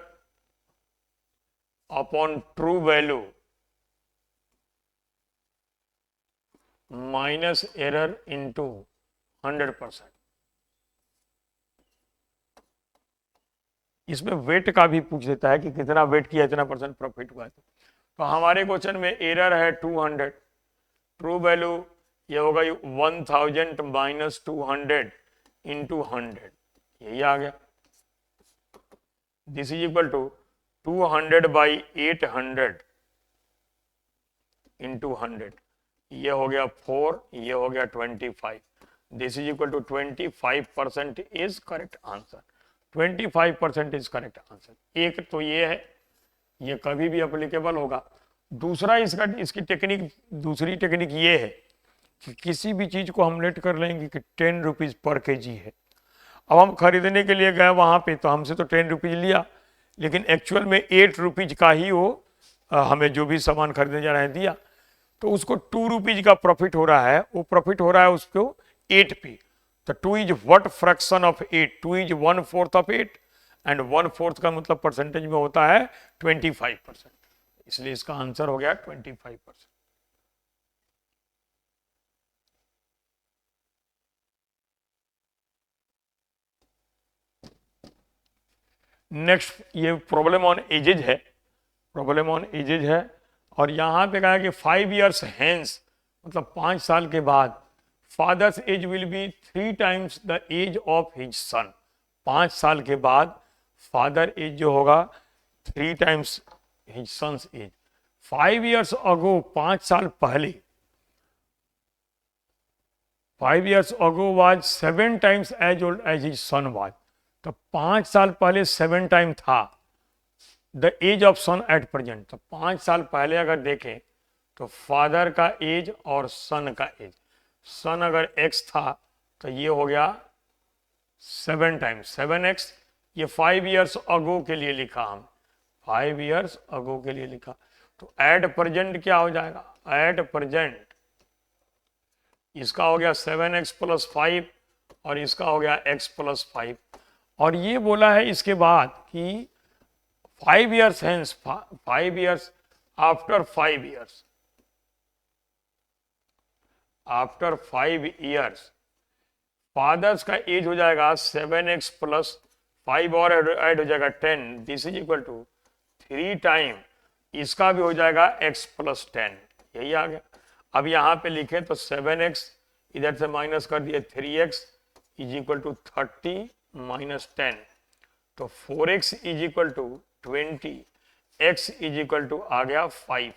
upon true value minus error into 100%। इसमें वेट का भी पूछ देता है कि कितना वेट किया, इतना परसेंट प्रॉफिट हुआ है। तो हमारे क्वेश्चन में एरर है 200, ट्रू वैल्यू ये होगा 1000 माइनस 200 इंटू 100, यही आ गया। This is equal to 200/800 into 100, ये हो गया 4, ये हो गया 25। This is equal to 25% is correct answer, 25% is correct answer. एक तो ये है, ये कभी भी अप्लीकेबल होगा। दूसरा इसकी टेक्निक, दूसरी टेक्निक ये है कि किसी भी चीज को हम लेट कर लेंगे कि 10 रुपीज पर केजी है। अब हम खरीदने के लिए गए वहां पे, तो हमसे तो 10 रुपीज लिया, लेकिन एक्चुअल में 8 रुपीज का ही वो हमें जो भी सामान खरीदने जा रहे हैं दिया, तो उसको 2 रुपीज का प्रॉफिट हो रहा है, वो प्रॉफिट हो रहा है उसको 8 पे। तो 2 is what fraction of 8, 2 is 1/4 of 8 and 1/4 का मतलब परसेंटेज में होता है 25%, इसलिए इसका आंसर हो गया 25%। नेक्स्ट, ये प्रॉब्लम ऑन एजेज है, प्रॉब्लम ऑन एजेज है, और यहां पे कहा कि 5 years हेंस, मतलब 5 साल के बाद, father's age will be 3 times the age of his son. 5 साल के बाद फादर एज जो होगा 3 times his son's age. 5 years ago, 5 साल पहले, 5 years ago was 7 times age old age his son was. तो 5 साल पहले 7 टाइम था the age of son at present. तो 5 साल पहले अगर देखें तो फादर का एज और सन का एज, सन अगर x था तो ये हो गया 7 टाइम्स 7x। ये 5 years अगो के लिए लिखा, हम 5 years अगो के लिए लिखा। तो एट प्रेजेंट क्या हो जाएगा, एट प्रेजेंट इसका हो गया 7x + 5 और इसका हो गया x + 5। और ये बोला है इसके बाद कि 5 years hence, 5 years after 5 years, after 5 years father's का एज हो जाएगा 7x + 5 और ऐड हो जाएगा 10, this is equal to 3 time, इसका भी हो जाएगा x + 10, यही आ गया। अब यहाँ पे लिखे तो 7x इधर से माइनस कर दिए, 3x is equal to 30 minus 10, तो 4x is equal to 20, x is equal to आ गया 5,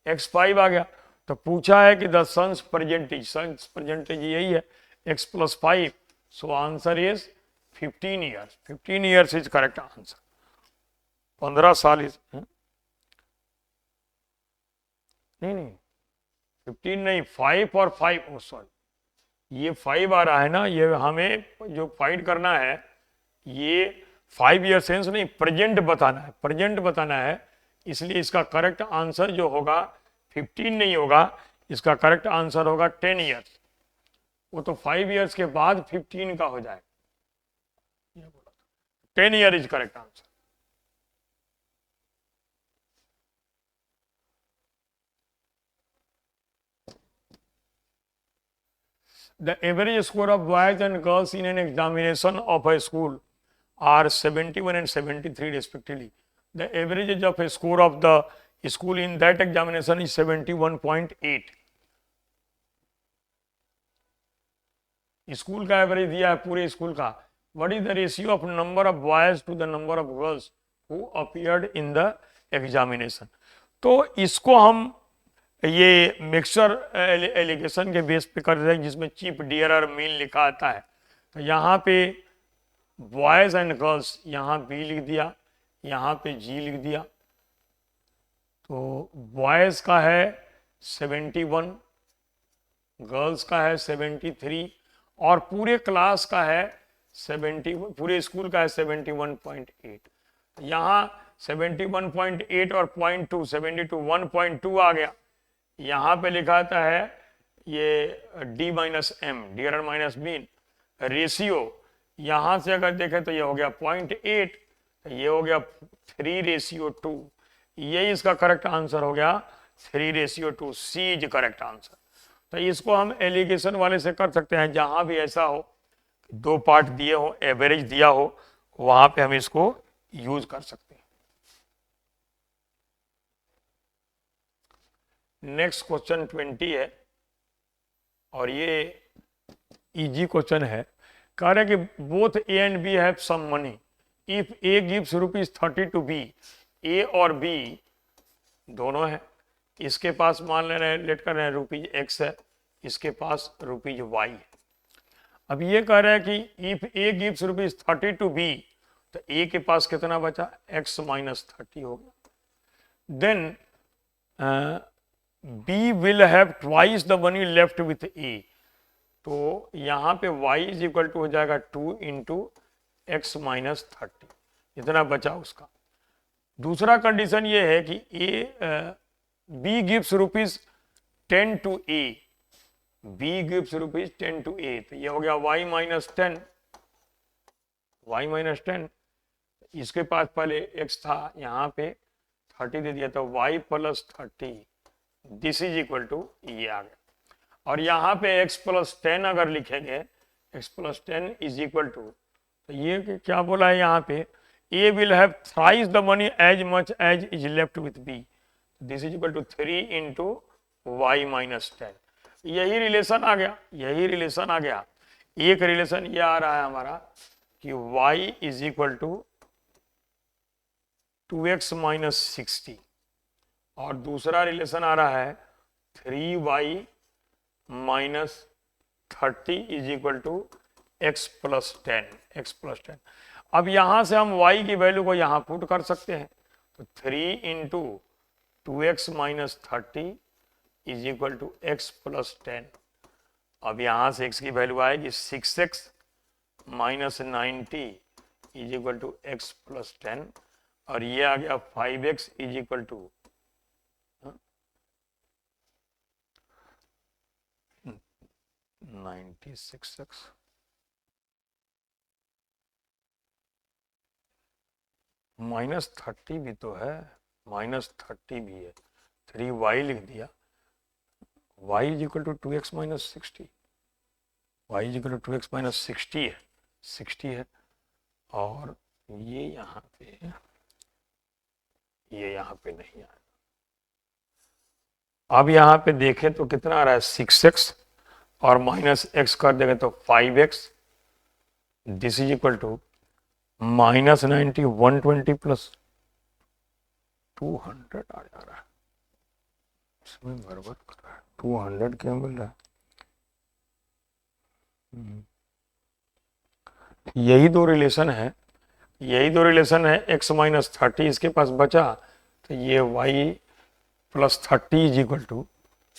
x 5 आ गया। तो पूछा है कि the son's percentage, son's percentage यही है x + 5, so answer is 15 years, 15 years is correct answer. 15 साल इज नहीं 15 नहीं, 5 और 5, सॉरी ये 5 आ रहा है ना, ये हमें जो फाइंड करना है, ये 5 years सेंस नहीं, प्रेजेंट बताना है, प्रेजेंट बताना है। इसलिए इसका करेक्ट आंसर जो होगा 15 नहीं होगा, इसका करेक्ट आंसर होगा 10 years। वो तो 5 years के बाद 15 का हो जाएगा, 10 year is correct answer. The average score of boys and girls in an examination of a school are 71 and 73 respectively. The average of a score of the school in that examination is 71.8. School का average दिया है पूरे school का. What is the ratio of number of boys to the number of girls who appeared in the examination. तो इसको हम ये mixture allegation के बेस पे कर रहे हैं जिसमें चीफ डियर और मीन लिखा आता है. तो यहाँ पे बॉयज एंड गर्ल्स, यहाँ बी लिख दिया, यहाँ पे जी लिख दिया. तो बॉयज का है 71, गर्ल्स का है 73 और पूरे क्लास का है 70, पूरे स्कूल का है 71.8. यहाँ 71.8 और 0.2 72 1.2 आ गया. यहाँ पे लिखा था है ये D minus M, dear minus mean. Ratio यहाँ से अगर देखें तो ये हो गया 0.8, ये हो गया 3:2. ये इसका करेक्ट आंसर हो गया 3:2. सी इज करेक्ट आंसर. तो इसको हम एलिगेशन वाले से कर सकते हैं. जहां भी ऐसा हो, दो पार्ट दिए हो, एवरेज दिया हो, वहां पे हम इसको यूज कर सकते हैं. नेक्स्ट क्वेश्चन 20 है और ये इजी क्वेश्चन है. कह रहे हैं कि both A and B have some money. If A gives ₹30 to B, A और बी दोनों है. इसके पास मान ले रहे हैं, लेट कर रहे हैं ₹X है, इसके पास ₹Y है. अब ये कह रहे हैं कि if A gives ₹30 to B, तो ए के पास कितना बचा? X माइनस 30 हो गया. Then B will have twice the money left with A. तो यहाँ पे y इज इक्वल टू हो जाएगा 2 इंटू एक्स माइनस 30, इतना बचा उसका. दूसरा कंडीशन ये है कि B gives ₹10 to A, B gives ₹10 to A, तो ये हो गया y माइनस 10, y माइनस 10. इसके पास पहले x था, यहाँ पे 30 दे दिया, तो y plus 30, this is equal to ये आ गया. और यहाँ पे x प्लस 10 अगर लिखेंगे, x plus 10 is equal to, तो ये क्या बोला है यहाँ पे? A will have thrice the money as much as is left with B. This is equal to 3 into y minus 10. यही रिलेशन आ गया, यही रिलेशन आ गया. एक रिलेशन ये आ रहा है हमारा कि y is equal to 2x minus 60 और दूसरा रिलेशन आ रहा है 3y minus 30 is equal to x plus 10, x plus 10. अब यहां से हम y की वैल्यू को यहां पुट कर सकते हैं. तो 3 into 2x minus 30 is equal to x plus 10. अब यहां से x की वैल्यू आएगी 6x minus 90 is equal to x plus 10 और ये आ गया 5x is equal to 96x. Minus 30 भी तो है, माइनस 30 भी है, 3y लिख दिया. y is equal to 2x minus 60, y is equal to 2x minus 60 है, 60 है. और ये यहाँ पे, ये यहाँ पे नहीं आया. अब यहाँ पे देखें तो कितना आ रहा है? 6x और माइनस x कर देंगे तो 5x. This is equal to minus 90 120 plus 200 आ जा रहा है. इसमें गड़बड़ कर रहा है. 200 क्या मिल रहा है? यही दो रिलेशन है, यही दो रिलेशन है. x माइनस 30 इसके पास बचा, तो ये y plus 30 is equal to,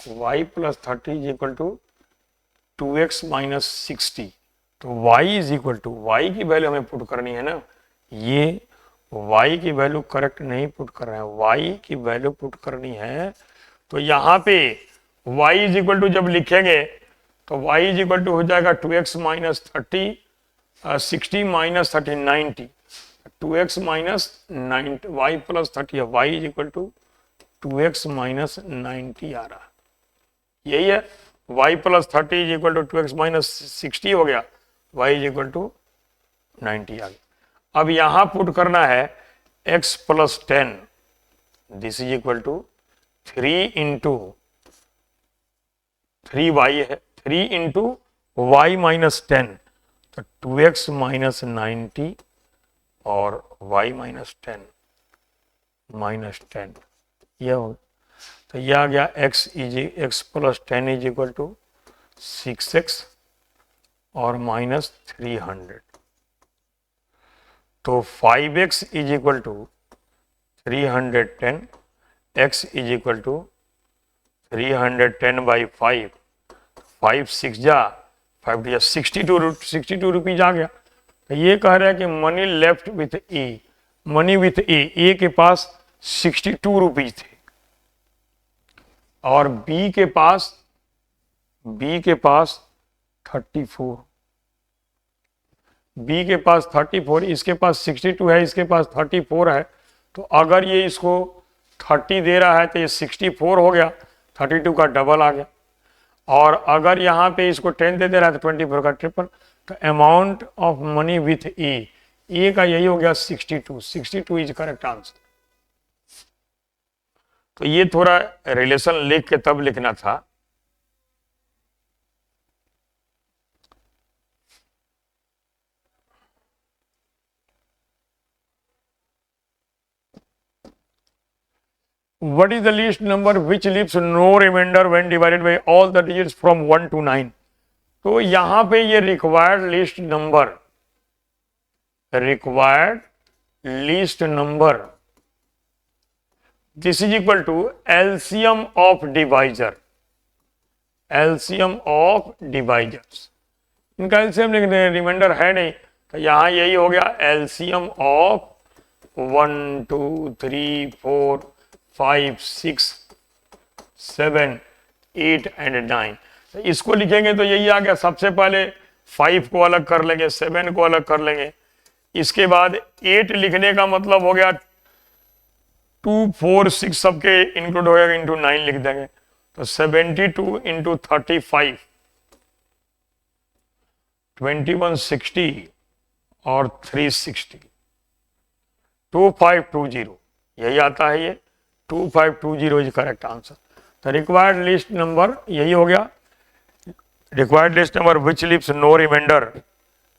y plus 30 is equal to 2x minus 60. तो y is equal to, y की वैल्यू हमें पुट करनी है ना. ये y की वैल्यू करेक्ट नहीं पुट कर रहे हैं, y की वैल्यू पुट करनी है. तो यहाँ पे y इज इक्वल टू जब लिखेंगे तो y इज इक्वल टू हो जाएगा 2x minus 30 60 minus 30 90, 2x minus 90, y plus 30 है, y is equal to 2x minus 90 आ रहा. यही है, y plus 30 is equal to 2x minus 60 हो गया, y इज इक्वल टू 90 आ गया. अब यहां पुट करना है x plus 10, this is equal to 3 into 3y है, 3 इंटू वाई माइनस 10, तो 2x माइनस 90 और y माइनस 10 माइनस 10, यह हो, तो यह आ गया x plus 10 is equal to 6x और माइनस 300, तो 5x is equal to 310, x is equal to 310 by 5, 5 6 जा 5 जा 62 रुपीज आ गया। तो ये कह रहा है कि money left with A, money with A के पास 62 रुपीज थे और बी के पास 34, बी के पास 34, इसके पास 62 है, इसके पास 34 है, तो अगर ये इसको 30 दे रहा है तो ये 64 हो गया, 32 का डबल आ गया, और अगर यहाँ पे इसको 10 दे रहा है तो 24 का ट्रिपल, तो अमाउंट ऑफ मनी विथ ए का यही हो गया 62 इज करेक्ट आंसर। तो ये थोड़ा रिलेशन लिख के तब लिखना था। What is the least number which leaves no remainder when divided by all the digits from 1 to 9? तो यहां पे ये required least number this is equal to LCM of divisor, इनका एलसीएम लिख दें, रिमाइंडर है नहीं, तो यहां यही हो गया एलसीएम ऑफ 1 2 3 4 5 6 7 8 एंड 9। तो इसको लिखेंगे तो यही आ गया, सबसे पहले 5 को अलग कर लेंगे, 7 को अलग कर लेंगे, इसके बाद 8 लिखने का मतलब हो गया 2 4 6 सबके इंक्लूड हो गया, इंटू 9 लिख देंगे, तो 72 इंटू 35 2160 और 360 2520, यही आता है, ये 2520 इज करेक्ट आंसर। तो रिक्वायर्ड लिस्ट नंबर यही हो गया, required least number which leaves no remainder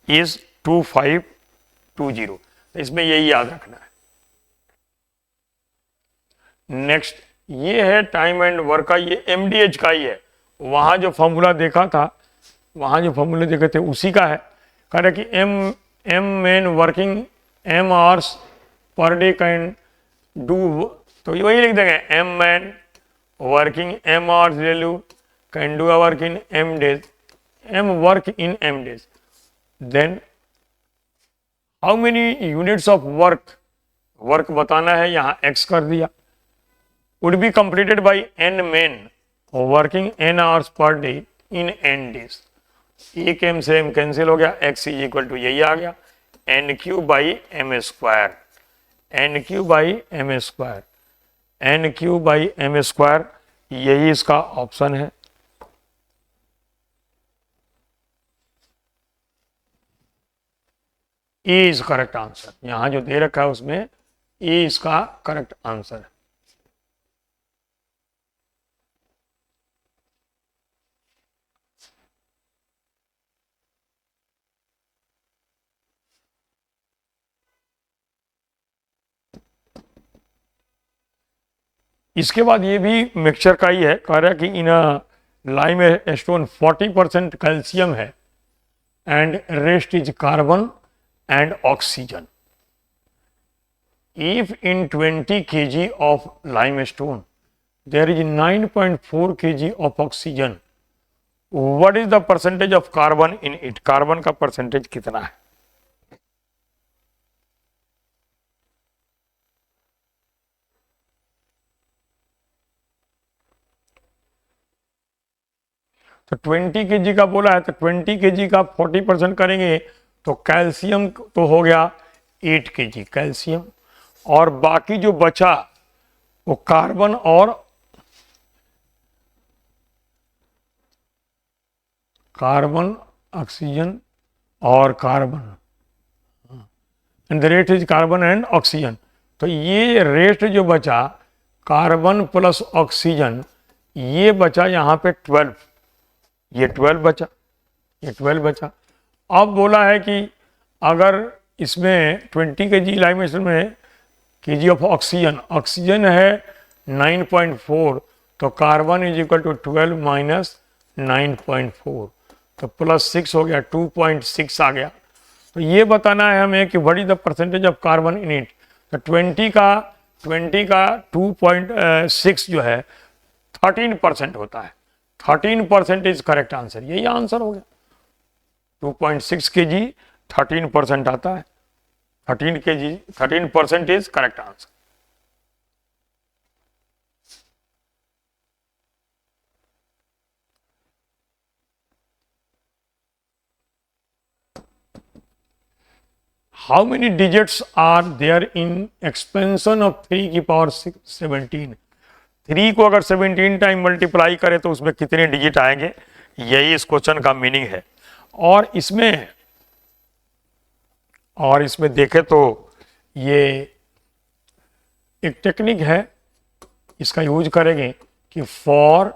is 2520, तो इसमें यही याद रखना है। नेक्स्ट ये है टाइम एंड वर्क का, ये एमडीएच का ही है, वहां जो फॉर्मूला देखा था, वहां जो फॉर्मूले देखे थे उसी का है। कह रहे कि M man working M hours per day can do, तो वही लिख देंगे M man working M hours value can do a work in M days, M work in M days, then how many units of work बताना है, यहाँ x कर दिया, would be completed by n men working n hours per day in n days, एक m से m cancel हो गया, x is equal to यही आ गया n cube by M square, n cube by M square, n cube by M square, यही इसका option है। ए इज करेक्ट आंसर, यहां जो दे रखा है उसमें ए इसका करेक्ट आंसर है। इसके बाद ये भी मिक्सचर का ही है, कह रहा है कि इन लाइम स्टोन 40% कैल्शियम है and rest is carbon and oxygen. If in 20 kg of lime stone there is 9.4 kg of oxygen, what is the percentage of carbon in it, carbon का परसेंटेज कितना है? तो 20 kg का बोला है, तो 20 kg का 40% करेंगे तो कैल्शियम तो हो गया 8 kg कैल्शियम, और बाकी जो बचा वो कार्बन ऑक्सीजन और carbon and the rest is carbon and oxygen. तो ये रेस्ट जो बचा कार्बन प्लस ऑक्सीजन, ये बचा यहाँ पे 12, ये 12 बचा, ये 12 बचा। अब बोला है कि अगर इसमें 20 kg लाइमेशन में kg ऑफ ऑक्सीजन, ऑक्सीजन है 9.4, तो carbon is equal to 12 minus 9.4, तो प्लस 6 हो गया, 2.6 आ गया। तो ये बताना है हमें कि what is the percentage of carbon in it. तो 20 का 2.6 जो है 13% होता है। 13% इज करेक्ट आंसर, यही आंसर हो गया। 2.6 kg 13% आता है, 13 kg 13% is correct answer. How many digits are there in expansion of 3 की पावर 17? 3 को अगर 17 टाइम मल्टीप्लाई करें तो उसमें कितने डिजिट आएंगे, यही इस क्वेश्चन का मीनिंग है। और इसमें देखें तो ये एक टेक्निक है, इसका यूज करेंगे कि for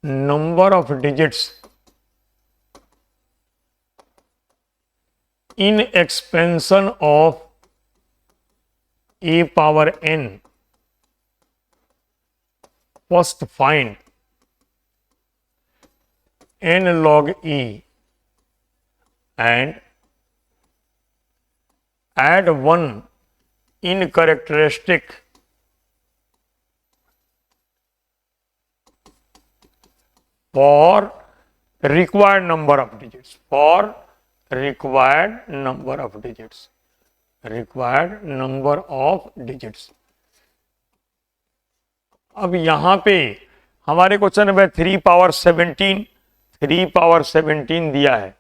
number of digits in expansion of a power n, first find n log e and add 1 in characteristic for required number of digits, for required number of digits, required number of digits। अब यहां पे हमारे question में 3 power 17 दिया है,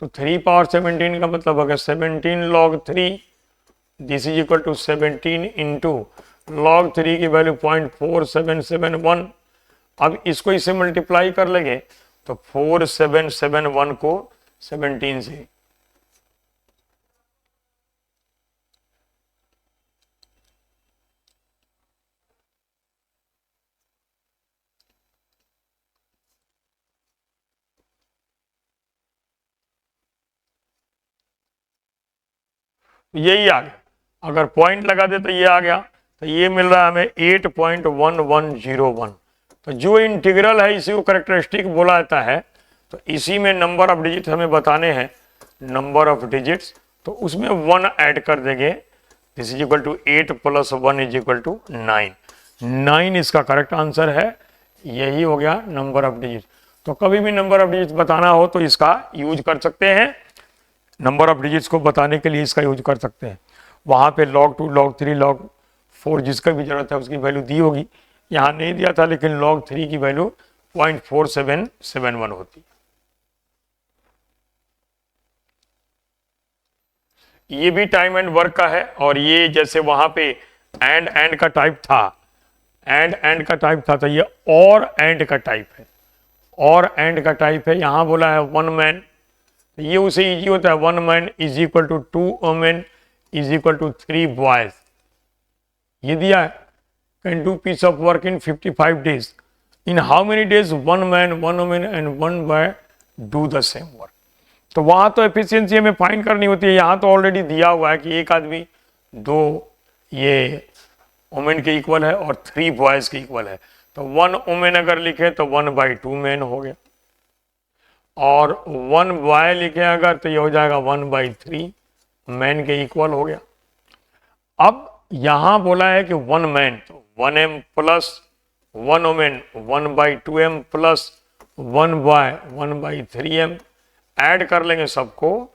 तो 3 power 17 का मतलब अगर 17 log 3, this is equal to 17 into log 3 की वैल्यू 0.4771। अब इसको इसे मल्टीप्लाई कर लेंगे तो 4771 को 17 से, यही आ गया। अगर पॉइंट लगा दे तो ये आ गया, तो ये मिल रहा है हमें 8.1101। तो जो इंटीग्रल है इसी को कैरेक्टरिस्टिक बोला जाता है। तो इसी में नंबर ऑफ डिजिट हमें बताने हैं, नंबर ऑफ डिजिट्स, तो उसमें 1 ऐड कर देंगे। This is equal to 8 plus 1 is equal to 9। 9 इसका करेक्ट आंसर है, यही हो गया नंबर ऑफ डिजिट। तो कभी भी नंबर ऑफ डिजिट्स बताना हो तो इसका यूज कर सकते हैं, नंबर ऑफ डिजिट्स को बताने के लिए इसका यूज कर सकते हैं। वहाँ पे log 2, log 3, log 4 जिसका भी जरूरत है उसकी वैल्यू दी होगी, यहाँ नहीं दिया था, लेकिन log 3 की वैल्यू 0.4771 होती है। ये भी टाइम एंड वर्क का है, और ये जैसे वहां पे एंड का टाइप था, एंड का टाइप था, तो ये और एंड का टाइप है, और एंड का टाइप है। यहां बोला है 1 मैन, ये उसे इजी होता है, 1 man is equal to 2 women is equal to 3 boys. ये दिया है, can do piece of work in 55 days। In how many days 1 man 1 women and 1 boy do the same work. तो वहां तो एफिशिएंसी हमें फाइंड करनी होती है, यहाँ तो ऑलरेडी दिया हुआ है कि एक आदमी 2 ये वुमेन के इक्वल है और 3 बॉयज के इक्वल है। तो 1 वुमेन अगर लिखे तो 1/2 मैन हो गया, और 1 बॉय लिखे अगर तो ये हो जाएगा 1/3 मैन के इक्वल हो गया। अब यहां बोला है कि 1 मैन, तो 1m plus 1 women 1/2m plus 1 boy 1/3m add कर लेंगे सबको,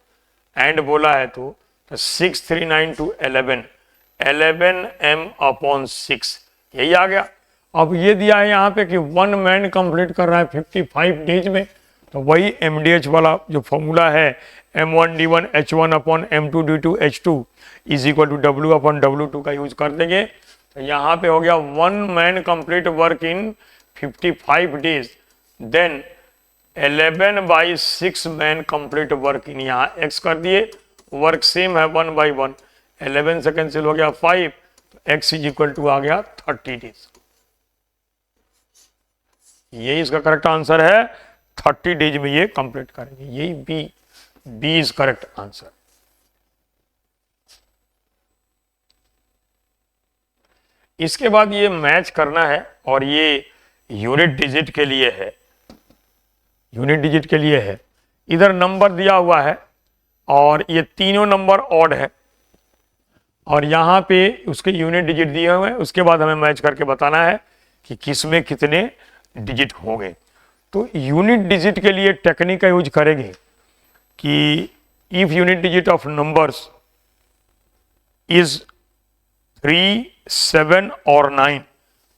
एंड बोला है तो 6 3 9 to 11m/6 यही आ गया। अब ये दिया है यहाँ पे कि 1 मैन कंप्लीट कर रहा है 55 डेज में, तो वही MDH वाला जो फॉर्मूला है M1D1 H1/M2D2 H2 is equal to W/W2 का यूज कर देंगे। तो यहाँ पे हो गया 1 man complete work in 55 days, then 11/6 man complete work in, यहाँ x कर दिए, वर्क सेम है 1/1, 11 से कैंसिल हो गया 5, तो x इज इक्वल टू आ गया 30 डेज। यही इसका करेक्ट आंसर है, 30 डेज में ये कंप्लीट करेंगे, यही बी इज करेक्ट आंसर। इसके बाद ये मैच करना है और ये यूनिट डिजिट के लिए है, यूनिट डिजिट के लिए है। इधर नंबर दिया हुआ है और ये तीनों नंबर ऑड है और यहाँ पे उसके यूनिट डिजिट दिए हुए हैं। उसके बाद हमें मैच करके बताना है कि किस में कितने डिजिट हो गए। तो यूनिट डिजिट के लिए टेक्निक का यूज करेंगे कि if unit digit of numbers is 3, 7 और 9,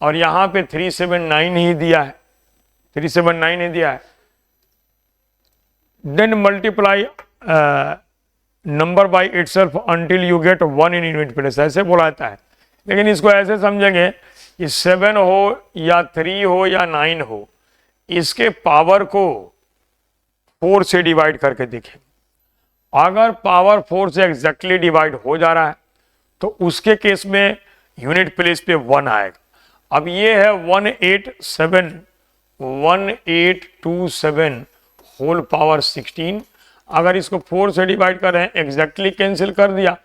और यहाँ पे 379 ही दिया है, 379 ही दिया है, then multiply number by itself until you get 1 in unit place, ऐसे बोला जाता है। लेकिन इसको ऐसे समझेंगे कि 7 हो या 3 हो या 9 हो, इसके पावर को 4 से डिवाइड करके देखें। अगर पावर 4 से एग्जैक्टली डिवाइड हो जा रहा है तो उसके केस में यूनिट प्लेस पे 1 आएगा। अब ये है 1827 होल पावर 16, अगर इसको 4 से डिवाइड कर रहे हैं, एग्जैक्टली कैंसिल कर दिया,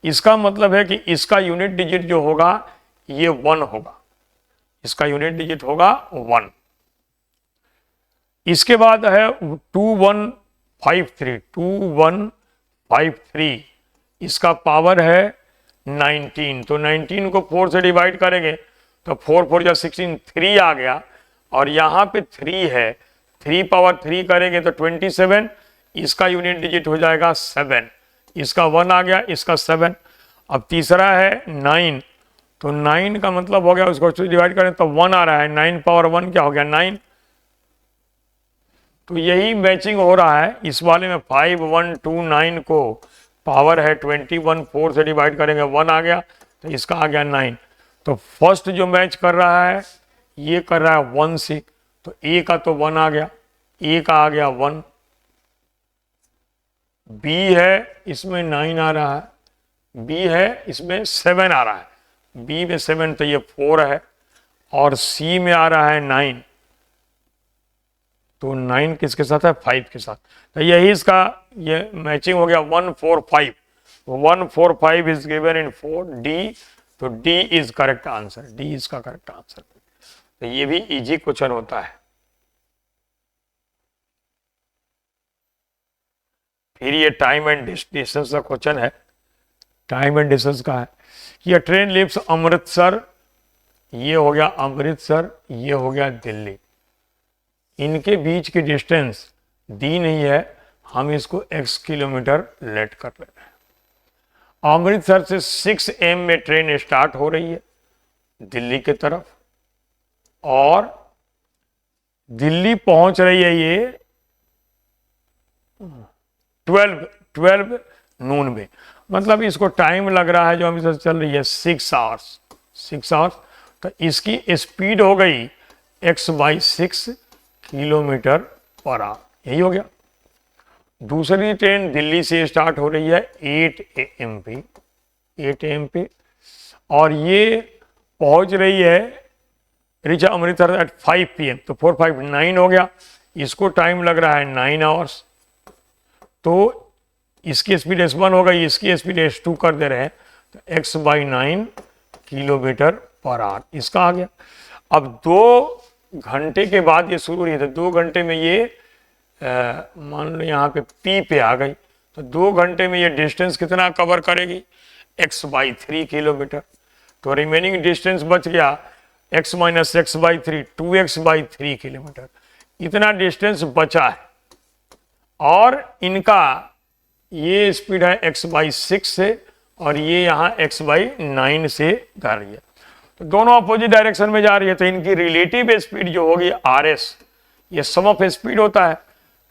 इसका मतलब है कि इसका यूनिट डिजिट जो होगा ये 1 होगा, इसका यूनिट डिजिट होगा 1। इसके बाद है 2153, इसका पावर है 19, तो 19 को 4 से डिवाइड करेंगे तो 4 4 या 16, 3 आ गया, और यहाँ पे 3 है, 3 पावर 3 करेंगे तो 27, इसका यूनिट डिजिट हो जाएगा 7, इसका 1 आ गया, इसका 7। अब तीसरा है 9, तो 9 का मतलब हो गया उसको डिवाइड करें तो 1 आ रहा है, 9 पावर 1 क्या हो गया 9। तो यही मैचिंग हो रहा है इस वाले में। 5129 को पावर है 21, 4 से डिवाइड करेंगे 1 आ गया, तो इसका आ गया 9। तो फर्स्ट जो मैच कर रहा है ये कर रहा है 1 से, तो ए का तो 1 आ गया, ए का आ गया 1। बी है इसमें 9 आ रहा है, बी है इसमें 7 आ रहा है, बी में 7 तो ये 4 है, और सी में आ रहा है 9, तो 9 किसके साथ है 5 के साथ। तो यही इसका ये मैचिंग हो गया 145, 145 इज गिवन इन 4 डी, तो D is correct answer, D इसका करेक्ट आंसर। तो ये भी इजी क्वेश्चन होता है। फिर ये टाइम एंड डिस्टेंस का क्वेश्चन है, टाइम एंड डिस्टेंस का है कि ये ट्रेन लिव्स अमृतसर, ये हो गया अमृतसर, ये हो गया दिल्ली, इनके बीच की डिस्टेंस दी नहीं है, हम इसको x किलोमीटर लेट कर ले रहे हैं। अमृतसर से 6 AM में ट्रेन स्टार्ट हो रही है दिल्ली की तरफ, और दिल्ली पहुंच रही है ये 12 नून में, मतलब इसको टाइम लग रहा है जो अमृतसर चल रही है 6 आवर्स। तो इसकी स्पीड हो गई x/6 किलोमीटर पर आवर, यही हो गया। दूसरी ट्रेन दिल्ली से स्टार्ट हो रही है 8 AM पे, और ये पहुंच रही है रीच अमृतसर एट 5 PM, तो 4 5 9 हो गया, इसको टाइम लग रहा है 9 आवर्स। तो इसकी स्पीड S1 हो गई, इसकी स्पीड S2 कर दे रहे हैं, तो x/9 किलोमीटर पर आवर इसका आ गया। अब 2 घंटे के बाद ये शुरू हुई, तो 2 घंटे में ये मान लो यहाँ पे P पे आ गई, तो 2 घंटे में ये डिस्टेंस कितना कवर करेगी x/3 किलोमीटर। तो रिमेनिंग डिस्टेंस बच गया x - x/3 2x/3 किलोमीटर, इतना डिस्टेंस बचा है। और इनका ये स्पीड है x/6 से, और ये यहाँ x/9 से जा रही है, तो दोनों अपोजिट डायरेक्शन में जा रही है। तो इनकी रिलेटिव स्पीड जो होगी RS, ये सम ऑफ स्पीड होता है,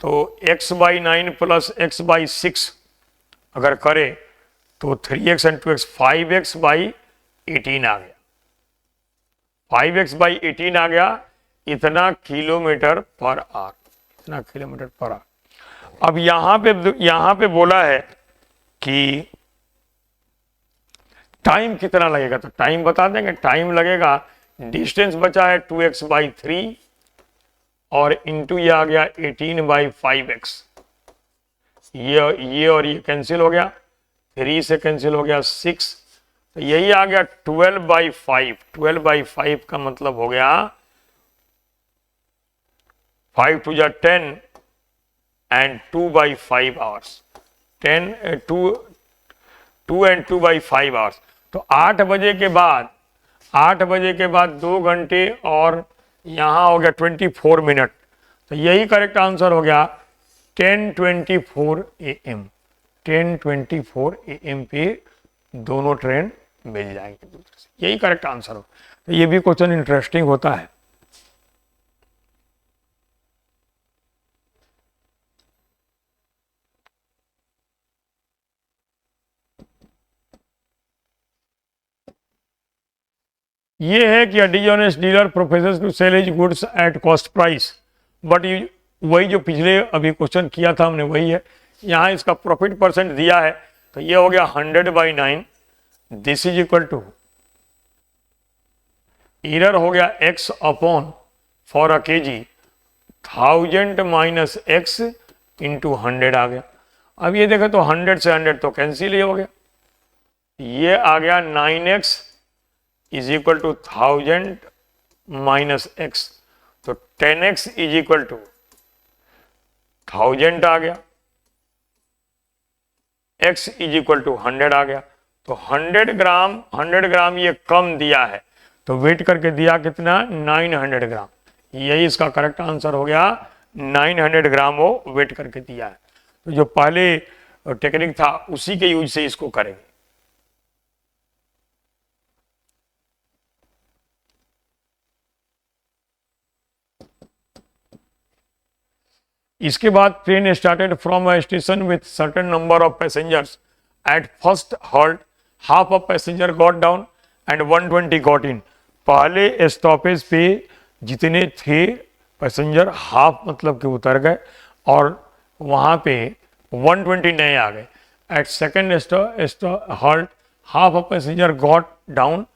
तो x/9 प्लस x/6 अगर करे तो 3x and 2x 5x/18 आ गया, 5x/18 आ गया, इतना किलोमीटर पर आवर, इतना किलोमीटर पर आवर। अब यहाँ पे बोला है कि टाइम कितना लगेगा, तो टाइम बता देंगे। टाइम लगेगा, डिस्टेंस बचा है 2x/3 और इंटू ये आ गया 18/5x। ये और ये कैंसिल हो गया, 3 से कैंसिल हो गया 6, तो यही आ गया 12/5। 12/5 का मतलब हो गया 5 to 10 and 2/5 hours. 2 and 2/5 hours. तो 8 बजे के बाद 2 घंटे और यहाँ हो गया 24 मिनट। तो यही करेक्ट आंसर हो गया 10:24 AM। 10:24 AM पे दोनों ट्रेन मिल जाएंगे दूसरे से, यही करेक्ट आंसर हो। तो ये भी क्वेश्चन इंटरेस्टिंग होता है। ये है कि dishonest dealer professes to sell his goods at cost price, but वही जो पिछले अभी क्वेश्चन किया था हमने वही है। यहाँ इसका प्रॉफिट परसेंट दिया है, तो ये हो गया 100/9। This is equal to, error हो गया x upon for a kg 1000 minus x into 100 आ गया। अब ये देखें तो 100 से 100 तो कैंसिल ही हो गया। ये आ गया 9x is equal to 1000 minus x, तो 10x इज इक्वल टू 1000 आ गया, x इज इक्वल टू 100 आ गया। तो 100 ग्राम ये कम दिया है, तो वेट करके दिया कितना, 900 ग्राम। यही इसका करेक्ट आंसर हो गया, 900 ग्राम वो वेट करके दिया है। तो जो पहले टेक्निक था उसी के यूज से इसको करेंगे। इसके बाद train started from a station with certain number of passengers at first halt half of passenger got down and 120 got in. पहले स्टॉपेज पे जितने थे पैसेंजर हाफ मतलब कि उतर गए और वहाँ पे 120 नए आ गए। At second halt half of passenger got down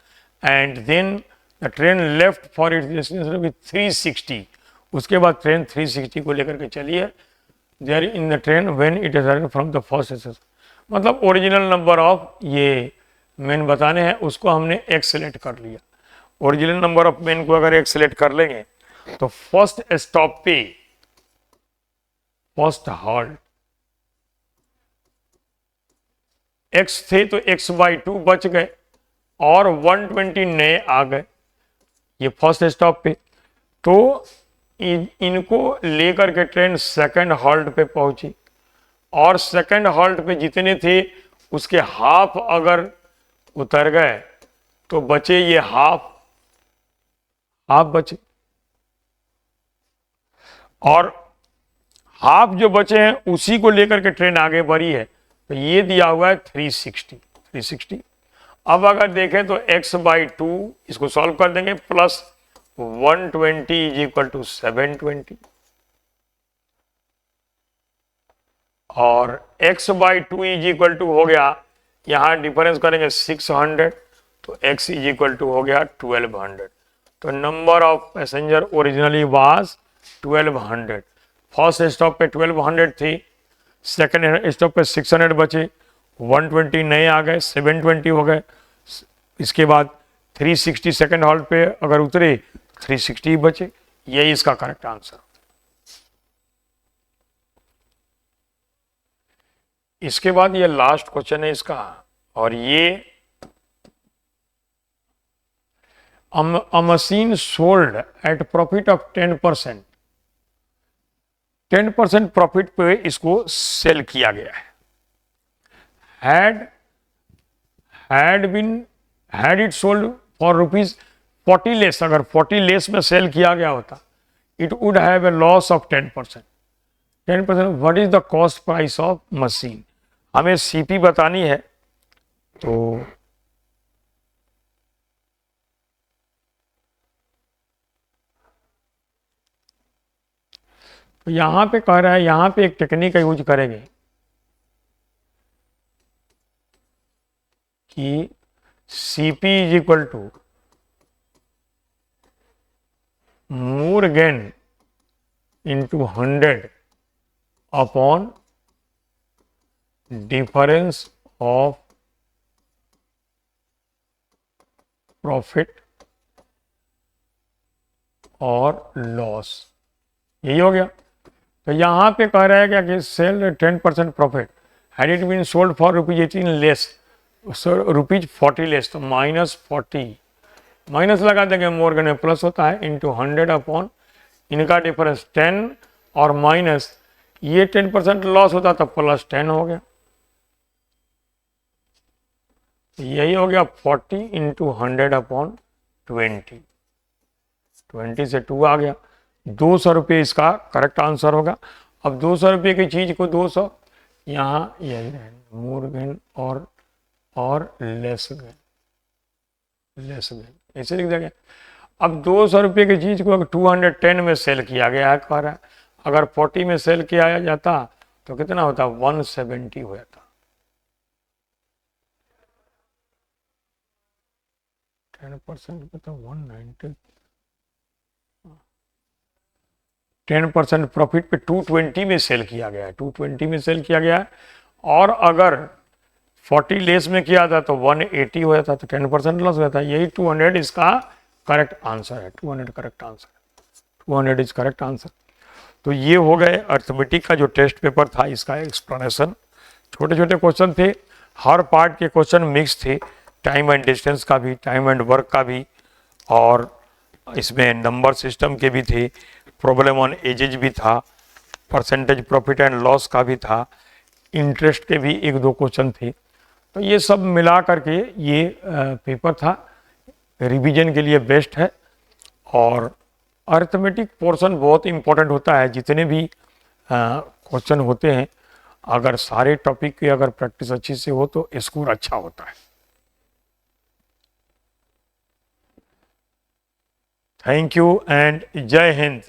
and then the train left for its destination with 360। उसके बाद ट्रेन 360 को लेकर के चली है। There in the train when it is from the first station, मतलब ओरिजिनल नंबर ऑफ ये men बताने हैं, उसको हमने एक सेलेक्ट कर लिया। ओरिजिनल नंबर ऑफ मेन को अगर एक सेलेक्ट कर लेंगे तो फर्स्ट स्टॉप पे फर्स्ट हॉल्ट x थे तो x/2 बच गए और 120 नए आ गए ये फर्स्ट स्टॉप पे। तो इनको लेकर के ट्रेन सेकंड हॉल्ट पे पहुंची और सेकंड हॉल्ट पे जितने थे उसके हाफ अगर उतर गए तो बचे ये हाफ बचे, और हाफ जो बचे हैं उसी को लेकर के ट्रेन आगे बढ़ी है। तो ये दिया हुआ है 360। अब अगर देखें तो x/2 इसको सॉल्व कर देंगे, प्लस 120 इज इक्वल टू 720 और x/2 इज इक्वल टू हो गया, यहां डिफरेंस करेंगे 600 तो x इज इक्वल टू हो गया 1200। तो number of passenger originally was 1200। First stop पे 1200 थी, सेकंड स्टॉप पे 600 बचे, 120 नए आ गए, 720 हो गए। इसके बाद 360 सेकंड हॉल्ट पे अगर उतरे 360 बचे। यही इसका करेक्ट आंसर। इसके बाद ये लास्ट क्वेश्चन है इसका, और ये a machine sold at profit of 10%। 10% profit पे इसको सेल किया गया है। had it sold for ₹40 less, अगर 40 लेस में सेल किया गया होता, it would have a loss of 10%। 10% what is the cost price of machine, हमें सीपी बतानी है। तो यहां पे कह रहा है, यहां पे एक टेक्निक का यूज करेंगे। कि CP is equal to more gain into 100 upon difference of profit और लॉस। यही हो गया। तो यहां पे कह रहा है क्या कि sell 10% profit had it been sold for ₹18 less, ₹40 less, तो -40 माइनस लगा देंगे, मोर में प्लस होता है, इंटू 100 अपॉन इनका डिफरेंस 10 और माइनस ये 10% लॉस होता तो प्लस 10 हो गया। यही हो गया 40 इंटू 100 अपॉन 20, 20 से 2 आ गया। 200 रुपये इसका करेक्ट आंसर होगा। अब 200 रुपये की चीज को 200 यहाँ यही है, मोर गेन और लेस गेन, लेस गेन ऐसे लिख देंगे। अब 200 रुपये की चीज को 210 में सेल किया गया है कह रहा है, अगर 40 में सेल किया जाता तो कितना होता, 170 हो जाता। 10% पे तो 190, 10% प्रॉफिट पे 220 में सेल किया गया है, 220 में सेल किया गया है। और अगर 40 लेस में किया था तो 180 हो जाता, तो 10% लॉस हो जाता। यही 200 इसका करेक्ट आंसर है, 200 correct answer, 200 is correct answer. तो ये हो गए अर्थमेटिक का जो टेस्ट पेपर था, इसका एक्सप्लेनेशन। छोटे छोटे क्वेश्चन थे, हर पार्ट के क्वेश्चन मिक्स थे, टाइम एंड डिस्टेंस का भी, टाइम एंड वर्क का भी, और इसमें नंबर सिस्टम के भी थे, प्रॉब्लम ऑन एजेज भी था, परसेंटेज प्रॉफिट एंड लॉस का भी था, इंटरेस्ट के भी 1-2 क्वेश्चन थे। तो ये सब मिला करके ये पेपर था, रिवीजन के लिए बेस्ट है। और अर्थमेटिक पोर्शन बहुत इंपॉर्टेंट होता है, जितने भी क्वेश्चन होते हैं, अगर सारे टॉपिक की अगर प्रैक्टिस अच्छी से हो तो स्कोर अच्छा होता है। थैंक यू एंड जय हिंद।